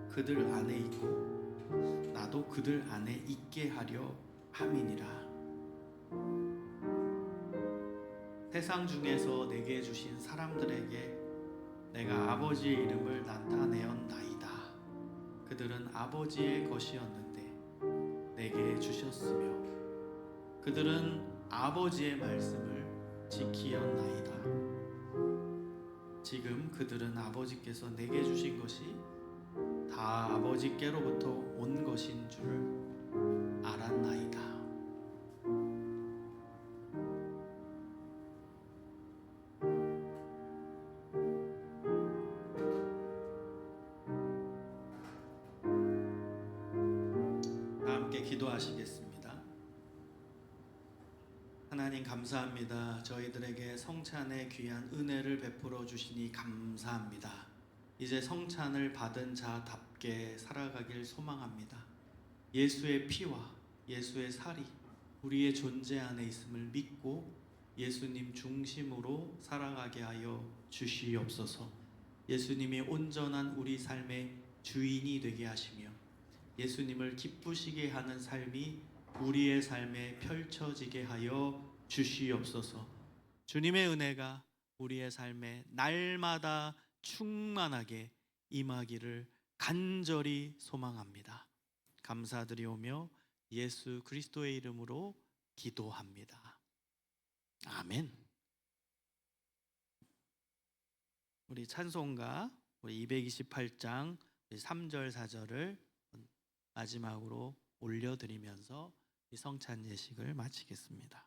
그들 안에 있고 나도 그들 안에 있게 하려 함이니라. 세상 중에서 내게 주신 사람들에게 내가 아버지의 이름을 나타내었나이다. 그들은 아버지의 것이었는데 내게 주셨으며 그들은 아버지의 말씀을 지키었나이다. 지금 그들은 아버지께서 내게 주신 것이 다 아버지께로부터 온 것인 줄 알았나이다. 함께 기도하시겠습니다. 하나님 감사합니다. 저희들에게 성찬의 귀한 은혜를 베풀어 주시니 감사합니다. 이제 성찬을 받은 자답게 살아가길 소망합니다. 예수의 피와 예수의 살이 우리의 존재 안에 있음을 믿고 예수님 중심으로 살아가게 하여 주시옵소서. 예수님이 온전한 우리 삶의 주인이 되게 하시며 예수님을 기쁘시게 하는 삶이 우리의 삶에 펼쳐지게 하여 주시옵소서. 주님의 은혜가 우리의 삶에 날마다 충만하게 임하기를 간절히 소망합니다. 감사드리오며 예수 그리스도의 이름으로 기도합니다. 아멘. 우리 찬송가 우리 228장 3절 4절을 마지막으로 올려드리면서 이 성찬 예식을 마치겠습니다.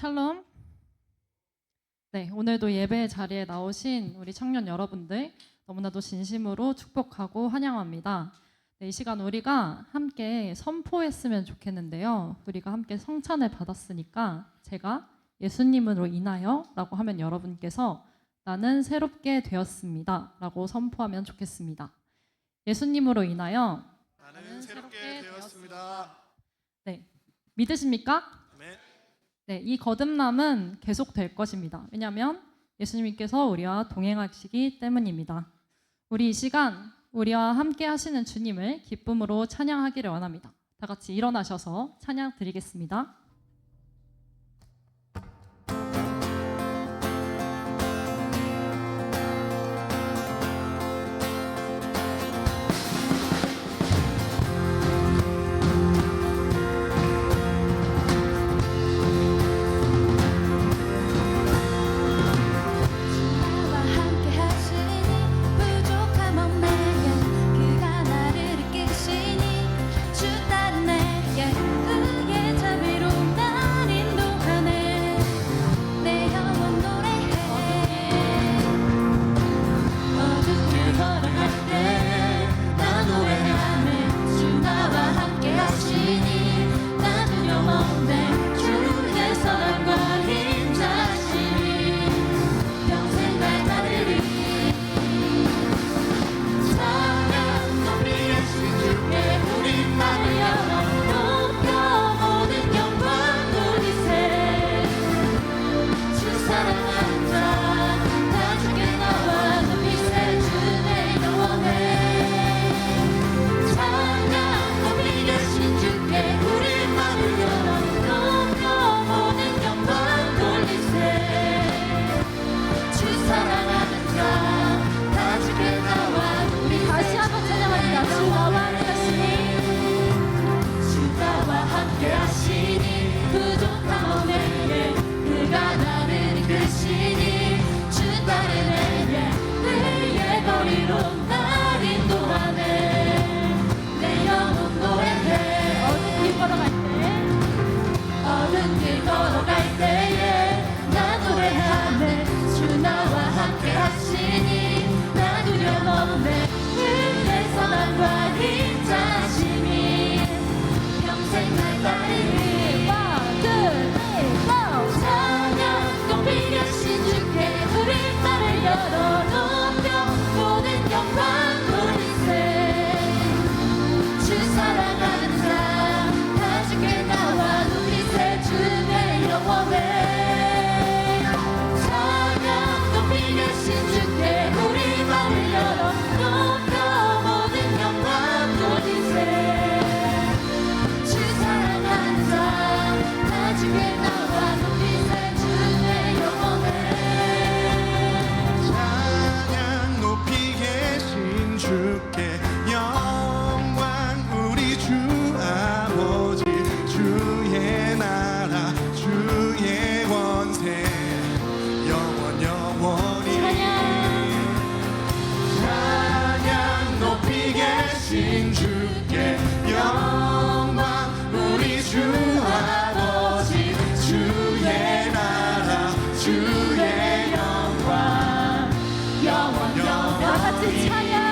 샬롬. 네, 오늘도 예배 자리에 나오신 우리 청년 여러분들 너무나도 진심으로 축복하고 환영합니다. 네, 이 시간 우리가 함께 선포했으면 좋겠는데요. 우리가 함께 성찬을 받았으니까 제가 예수님으로 인하여 라고 하면 여러분께서 나는 새롭게 되었습니다 라고 선포하면 좋겠습니다. 예수님으로 인하여 나는 새롭게 되었습니다. 네, 믿으십니까? 네. 네, 이 거듭남은 계속될 것입니다. 왜냐하면 예수님께서 우리와 동행하시기 때문입니다. 우리 이 시간 우리와 함께 하시는 주님을 기쁨으로 찬양하기를 원합니다. 다 같이 일어나셔서 찬양 드리겠습니다. 나와 함께 하시니 부족함 없네요. 그가 나를 이끄시니 주 따른 내게 그의 자비로 날 인도하네. 내 영혼 노래해. 어둠을 걸어갈 때 나 노래하네. 주 나와 함께 하시니 나 두려움 없네. 주의 사랑과 인자심이 평생 날 따르리. 찬양 높이 계신 주께 우리 맘을 열어 높여 모든 영광 돌리세. 주 사랑하는 자다 주께 나와 높이세. 주의 영원해. 찬양 높이 계신 주께 우리 맘을 열어 높여 모든 영광 돌리세. 주 사랑하는 자다 주께 나와 높이세. 다시 한번 찬양합니다. 주 나와 함께 하시니 주 나와 함께 하시니 부족함 없네. 그가 나를 이끄시니 주 따른 내게 그의 거리로 날 인도하네. 내 영혼 노래해. 어둠 길 걸어갈 때 어둠 길 걸어갈 때에 나 노래하네. 주 나와 함께 하시니 나 두려움 없네. 그의 선함과 인자심이 평생 날 따르니. 찬양 높이 계신 주께 우리 말을 열어 높여 모든 영광 돌리세. 주 사랑하는 자다 주께 나와 높이세. 주의 영원해. 찬양 높이 계신 주께 우리 말을 열어 높여 모든 영광 돌리세. 주 사랑하는 자다 주께 나와 높이세. 주의 영원해. 찬양 높이 계신 주께 영광 우리 주 아버지 주의 나라 주의 권세 영원히 찬양 높이 계신 주께 영광 우리 주 아버지 주의 나라 주의 영광 다 같이 찬양.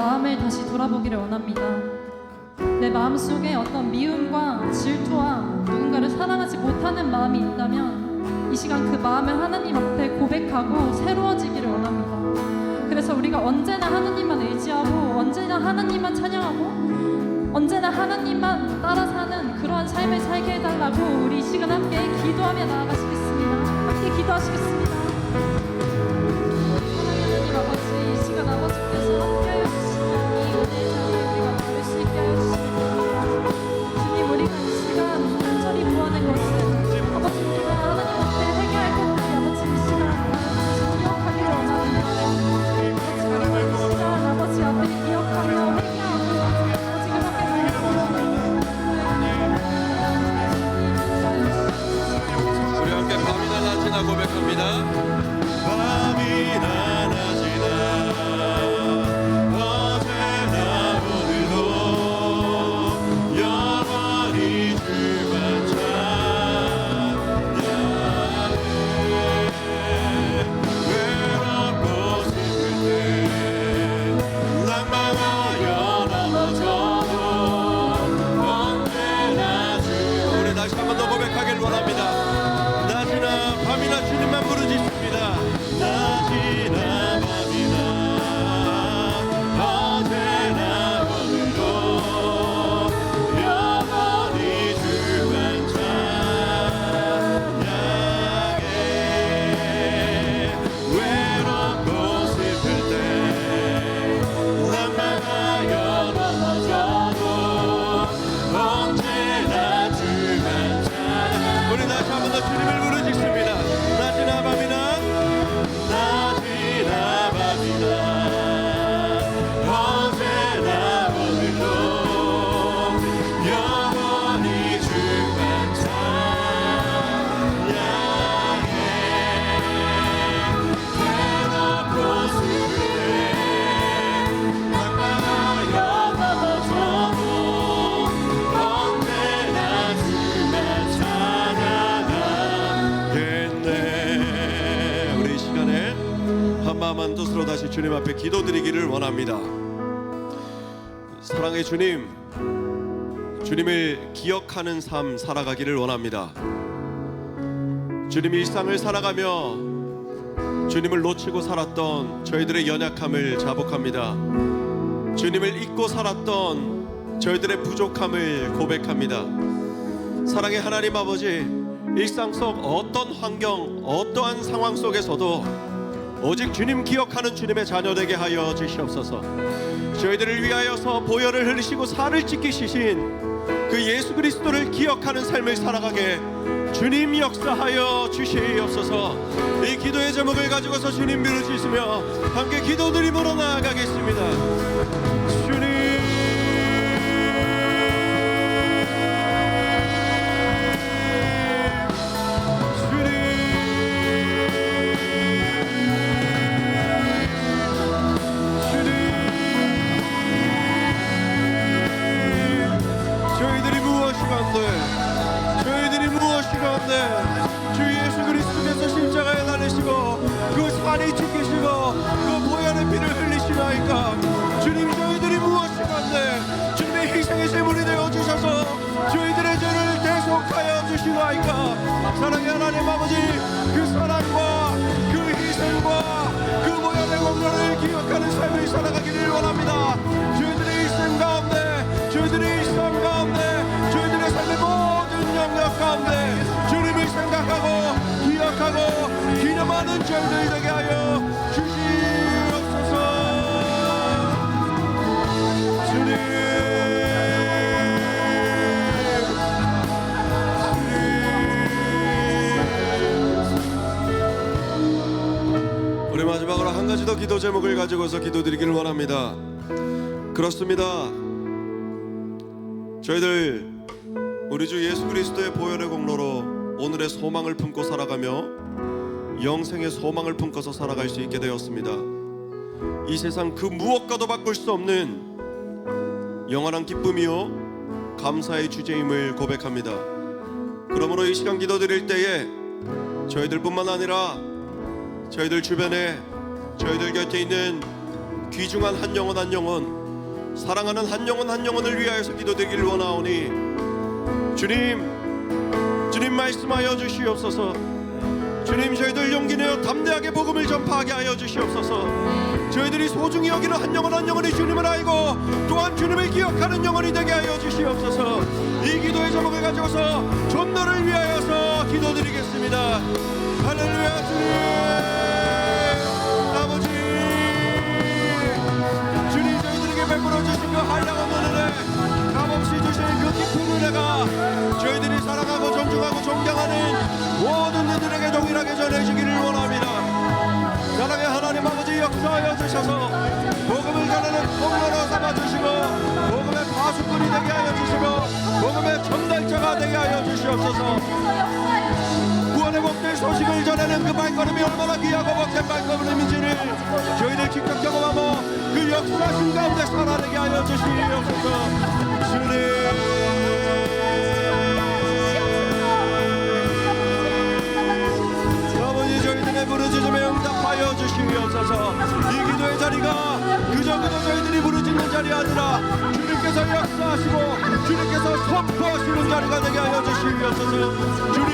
마음을 다시 돌아보기를 원합니다. 내 마음속에 어떤 미움과 질투와 누군가를 사랑하지 못하는 마음이 있다면 이 시간 그 마음을 하나님 앞에 고백하고 새로워지기를 원합니다. 그래서 우리가 언제나 하나님만 의지하고 언제나 하나님만 찬양하고 언제나 하나님만 따라 사는 그러한 삶을 살게 해달라고 우리 이 시간 함께 기도하며 나아가시겠습니다. 함께 기도하시겠습니다. 하나님 아버지, 이 시간 아버지께서 함께하여 주시는 이 은혜의 자리에 우리가 나올 수 있게 하여 주시옵소서. 주님, 우리가 이 시간 간절히 구하는 것은 아버지 우리가 하나님 앞에 회개할 때 우리 아버지 이 시간 아버지 기억하기를 원합니다. 이 시간 아버지 앞에 기억하며 회개하고 아버지 그렇게 우리 함께 밤이나 낮이나 고백합니다. 밤이나 낮이나 어제나 오늘도 영원히 주만 찬양해. 외롭고 슬플 때 낭만하여 넘어져도 언제나 주. 우리 다시 한 번 더 고백하길 원합니다. 낮이나 밤이나 주님만 부르짖습니다. 낮이나 밤이나 어제나 오늘도 영원히 주만 찬양해. 외롭고 슬플 때 낭만하여 넘어져도 언제나 주만 찬양. 우리 다시 한 번 더 주님을 부르짖습니다. 낮이나 밤이나 낮이나 밤이나 어제나 오늘도 영원히 주만 찬양해. 외롭고 슬플 때 낭만하여 넘어져도 언제나 주만 찬양하겠네. 우리 이 시간에 한마음 한뜻으로 다시 주님 앞에 기도드리기를 원합니다. 사랑의 주님, 주님을 기억하는 삶 살아가기를 원합니다. 주님 일상을 살아가며 주님을 놓치고 살았던 저희들의 연약함을 자복합니다. 주님을 잊고 살았던 저희들의 부족함을 고백합니다. 사랑의 하나님 아버지, 일상 속 어떤 환경, 어떠한 상황 속에서도 오직 주님 기억하는 주님의 자녀 되게 하여 주시옵소서. 저희들을 위하여서 보혈을 흘리시고 살을 찢기시신 그 예수 그리스도를 기억하는 삶을 살아가게 주님 역사하여 주시옵소서. 이 기도의 제목을 가지고서 주님 부르짖으며 함께 기도드림으로 나아가겠습니다. 주님, 저희들이 무엇이건데 주 예수 그리스도께서 십자가에 달리시고 그 살이 찢기시고 그 보혈의 피를 흘리시나이까. 주님, 저희들이 무엇이건데 주님의 희생의 제물이 되어 주셔서 저희들의 죄를 대속하여 주시나이까. 사랑의 하나님 아버지, 그 사랑과 그 희생과 그 보혈의 공로를 기억하는 삶을 살아가기를 원합니다. 저희들의 일생 가운데, 저희들의 일상 가운데, 저희들의 삶의 모든 영역 가운데 주님을 생각하고 기억하고 기념하는 저희들 되게 하여 주시옵소서. 주님, 우리 마지막으로 한 가지 더 기도 제목을 가지고서 기도드리기를 원합니다. 그렇습니다. 저희들 우리 주 예수 그리스도의 보혈의 공로로 오늘의 소망을 품고 살아가며 영생의 소망을 품고서 살아갈 수 있게 되었습니다. 이 세상 그 무엇과도 바꿀 수 없는 영원한 기쁨이요 감사의 주제임을 고백합니다. 그러므로 이 시간 기도드릴 때에 저희들뿐만 아니라 저희들 주변에 저희들 곁에 있는 귀중한 한 영혼 한 영혼, 사랑하는 한 영혼 한 영혼을 위하여서 기도되기를 원하오니 주님 말씀하여 주시옵소서. 주님, 저희들 용기 내어 담대하게 복음을 전파하게 하여 주시옵소서. 저희들이 소중히 여기는 한 영혼 한 영혼이 주님을 알고 또한 주님을 기억하는 영혼이 되게 하여 주시옵소서. 이 기도의 제목을 가져서 전도를 위하여서 기도드리겠습니다. 할렐루야. 주님 아버지, 주님 저희들에게 베풀어 주신 그 한량없는 은혜, 값없이 주신 그 깊은 은혜가 저희들이 사랑하고 존중하고 존경하는 모든 이들에게 동일하게 전해지기를 원합니다. 사랑의 하나님 아버지, 역사하여 주셔서 복음을 전하는 통로로 삼아주시고 복음의 파수꾼이 되게 하여 주시고 복음의 전달자가 되게 하여 주시옵소서. 구원의 복될 소식을 전하는 그 발걸음이 얼마나 귀하고 복된 발걸음인지를 저희들 직접 경험하고 그 역사하신 가운데 살아내게 하여 주시옵소서. 아버지, 저희들의 부르짖음에 응답하여 주시옵소서. 이 기도의 자리가 그저 저희들이 부르짖는 자리 아니라 주님께서 역사하시고 주님께서 선포하시는 자리가 되게 하여 주시옵소서. 주님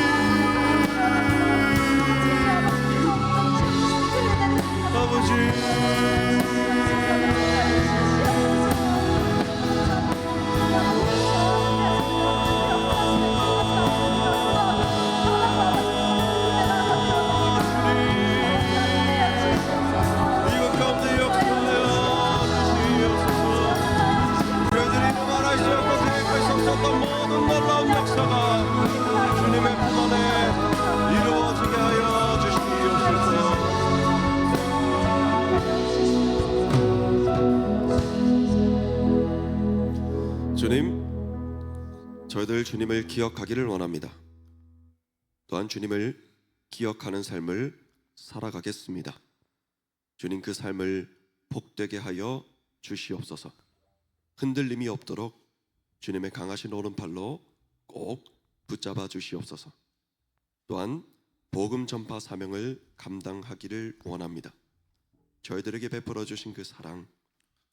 아버지, 모든 놀라운 역사가 주님의 품 안에 이루어지게 하여 주시옵소서. 주님, 저희들 주님을 기억하기를 원합니다. 또한 주님을 기억하는 삶을 살아가겠습니다. 주님, 그 삶을 복되게 하여 주시옵소서. 흔들림이 없도록 주님의 강하신 오른팔로 꼭 붙잡아 주시옵소서. 또한 복음 전파 사명을 감당하기를 원합니다. 저희들에게 베풀어 주신 그 사랑,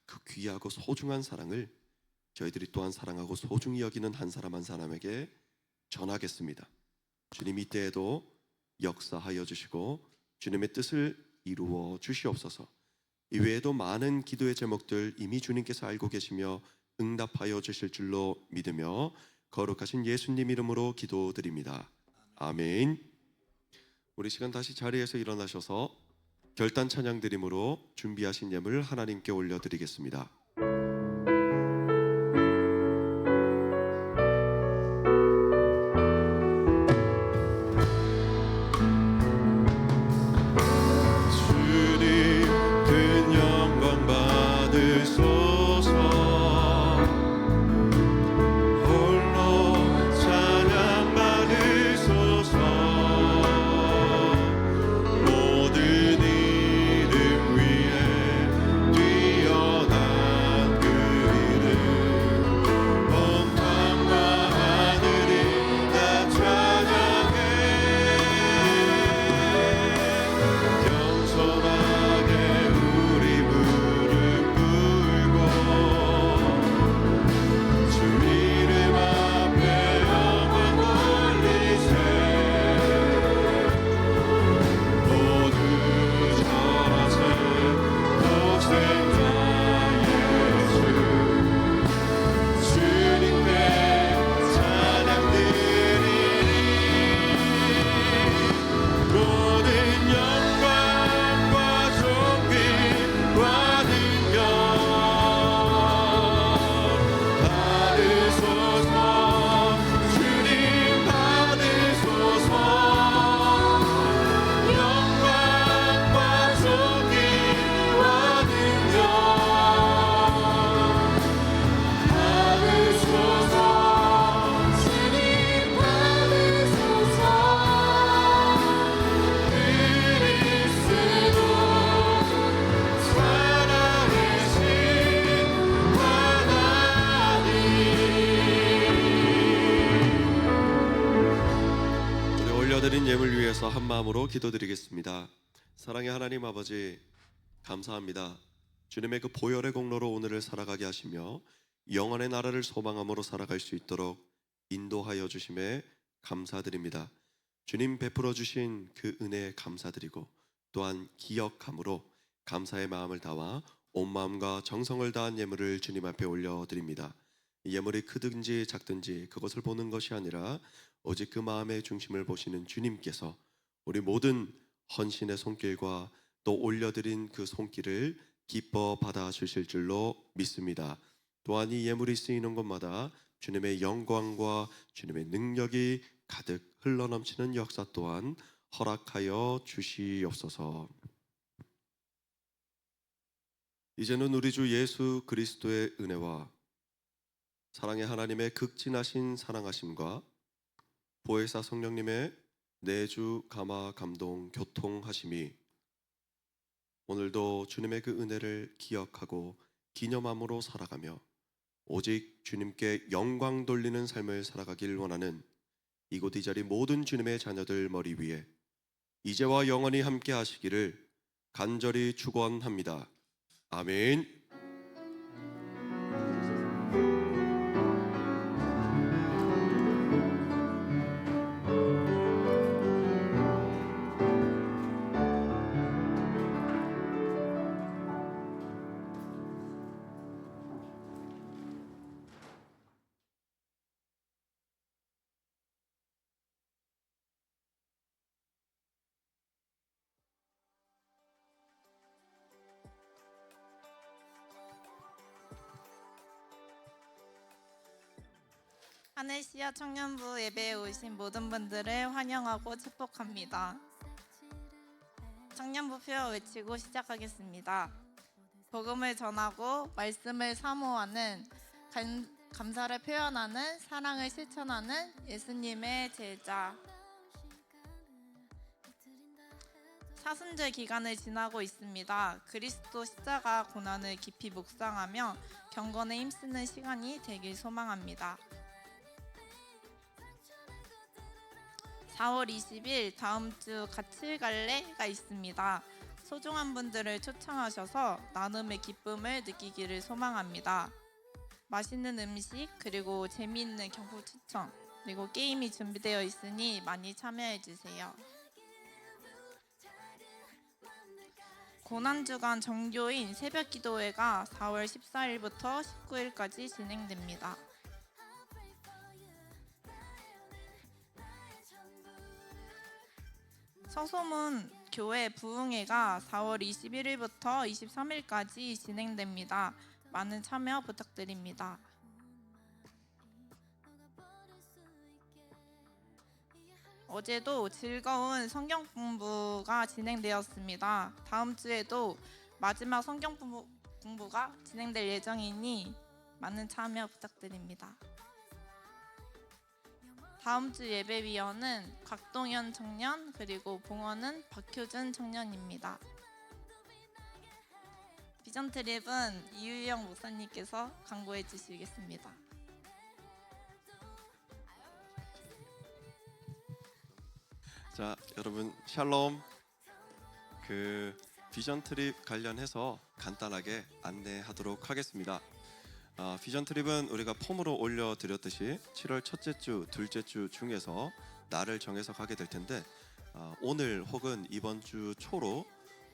그 귀하고 소중한 사랑을 저희들이 또한 사랑하고 소중히 여기는 한 사람 한 사람에게 전하겠습니다. 주님, 이때에도 역사하여 주시고 주님의 뜻을 이루어 주시옵소서. 이외에도 많은 기도의 제목들 이미 주님께서 알고 계시며 응답하여 주실 줄로 믿으며 거룩하신 예수님 이름으로 기도드립니다. 아멘. 우리 시간 다시 자리에서 일어나셔서 결단 찬양 드림으로 준비하신 예물 하나님께 올려드리겠습니다. 예물 위해서 한 마음으로 기도드리겠습니다. 사랑의 하나님 아버지, 감사합니다. 주님의 그 보혈의 공로로 오늘을 살아가게 하시며 영원의 나라를 소망함으로 살아갈 수 있도록 인도하여 주심에 감사드립니다. 주님 베풀어 주신 그 은혜에 감사드리고 또한 기억함으로 감사의 마음을 다와 온 마음과 정성을 다한 예물을 주님 앞에 올려드립니다. 이 예물이 크든지 작든지 그것을 보는 것이 아니라 오직 그 마음의 중심을 보시는 주님께서 우리 모든 헌신의 손길과 또 올려드린 그 손길을 기뻐 받아 주실 줄로 믿습니다. 또한 이 예물이 쓰이는 곳마다 주님의 영광과 주님의 능력이 가득 흘러넘치는 역사 또한 허락하여 주시옵소서. 이제는 우리 주 예수 그리스도의 은혜와 사랑의 하나님의 극진하신 사랑하심과 보혜사 성령님의 내주 감화 감동 교통하심이 오늘도 주님의 그 은혜를 기억하고 기념함으로 살아가며 오직 주님께 영광 돌리는 삶을 살아가길 원하는 이곳 이 자리 모든 주님의 자녀들 머리 위에 이제와 영원히 함께 하시기를 간절히 축원합니다. 아멘. 하늘시야 청년부 예배에 오신 모든 분들을 환영하고 축복합니다. 청년부 표어 외치고 시작하겠습니다. 복음을 전하고 말씀을 사모하는 감사를 표현하는 사랑을 실천하는 예수님의 제자. 사순절 기간을 지나고 있습니다. 그리스도 십자가 고난을 깊이 묵상하며 경건에 힘쓰는 시간이 되길 소망합니다. 4월 20일 다음 주 같이 갈래가 있습니다. 소중한 분들을 초청하셔서 나눔의 기쁨을 느끼기를 소망합니다. 맛있는 음식 그리고 재미있는 경품 추천 그리고 게임이 준비되어 있으니 많이 참여해 주세요. 고난주간 정교인 새벽기도회가 4월 14일부터 19일까지 진행됩니다. 서소문 교회 부흥회가 4월 21일부터 23일까지 진행됩니다. 많은 참여 부탁드립니다. 어제도 즐거운 성경 공부가 진행되었습니다. 다음 주에도 마지막 성경 공부가 진행될 예정이니 많은 참여 부탁드립니다. 다음 주 예배위원은 곽동현 청년 그리고 봉헌은 박효준 청년입니다. 비전 트립은 이유영 목사님께서 강구해 주시겠습니다. 자, 여러분 샬롬. 비전 트립 관련해서 간단하게 안내하도록 하겠습니다. 비전 트립은 우리가 폼으로 올려드렸듯이 7월 첫째 주, 둘째 주 중에서 날을 정해서 가게 될 텐데 오늘 혹은 이번 주 초로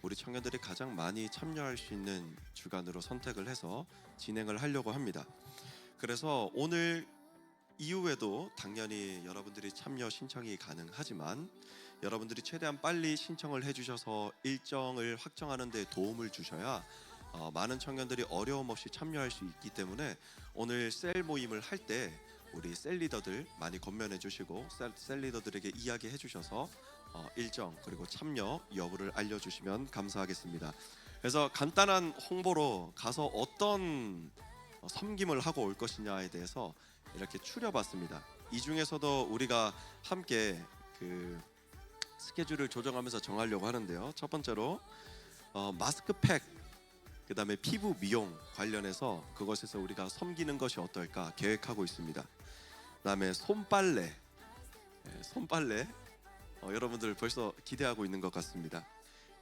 우리 청년들이 가장 많이 참여할 수 있는 주간으로 선택을 해서 진행을 하려고 합니다. 그래서 오늘 이후에도 당연히 여러분들이 참여 신청이 가능하지만 여러분들이 최대한 빨리 신청을 해주셔서 일정을 확정하는 데 도움을 주셔야 많은 청년들이 어려움 없이 참여할 수 있기 때문에 오늘 셀 모임을 할 때 우리 셀 리더들 많이 권면해 주시고 셀 리더들에게 이야기해 주셔서 일정 그리고 참여 여부를 알려주시면 감사하겠습니다. 그래서 간단한 홍보로 가서 어떤 섬김을 하고 올 것이냐에 대해서 이렇게 추려봤습니다. 이 중에서도 우리가 함께 스케줄을 조정하면서 정하려고 하는데요. 첫 번째로 마스크팩, 그 다음에 피부 미용 관련해서 그것에서 우리가 섬기는 것이 어떨까 계획하고 있습니다. 그 다음에 손빨래, 여러분들 벌써 기대하고 있는 것 같습니다.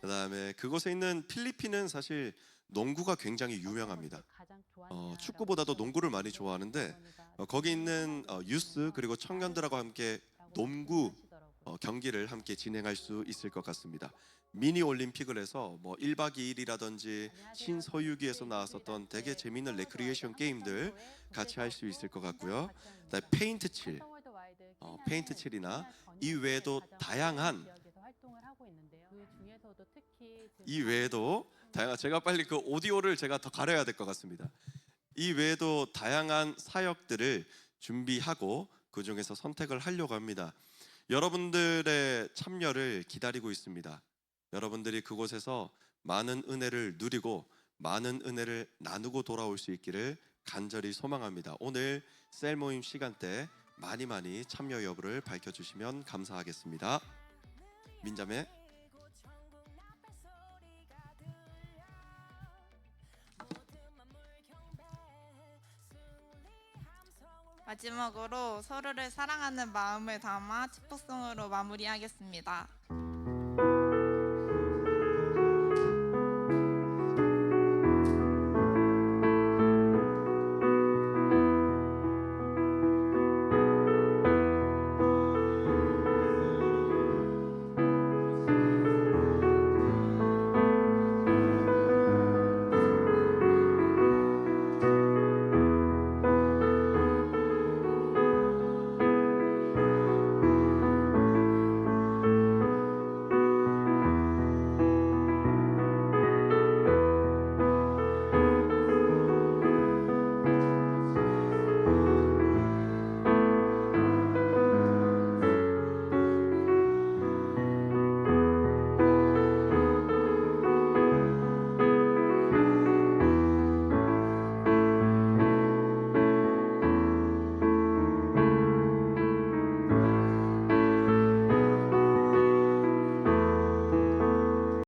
그 다음에 그곳에 있는 필리핀은 사실 농구가 굉장히 유명합니다. 축구보다도 농구를 많이 좋아하는데 거기 있는 유스 그리고 청년들하고 함께 농구 경기를 함께 진행할 수 있을 것 같습니다. 미니 올림픽을 해서 뭐 1박 2일이라든지 신서유기에서 나왔었던 되게 재미있는 레크리에이션 게임들 같이 할 수 있을 것 같고요. 그다음에 페인트 칠이나 이 외에도 다양한 제가 빨리 그 오디오를 제가 더 가려야 될 것 같습니다. 이 외에도 다양한 사역들을 준비하고 그 중에서 선택을 하려고 합니다. 여러분들의 참여를 기다리고 있습니다. 여러분들이 그곳에서 많은 은혜를 누리고 많은 은혜를 나누고 돌아올 수 있기를 간절히 소망합니다. 오늘 셀 모임 시간 때 많이 참여 여부를 밝혀주시면 감사하겠습니다. 민자매. 마지막으로 서로를 사랑하는 마음을 담아 축복송으로 마무리하겠습니다.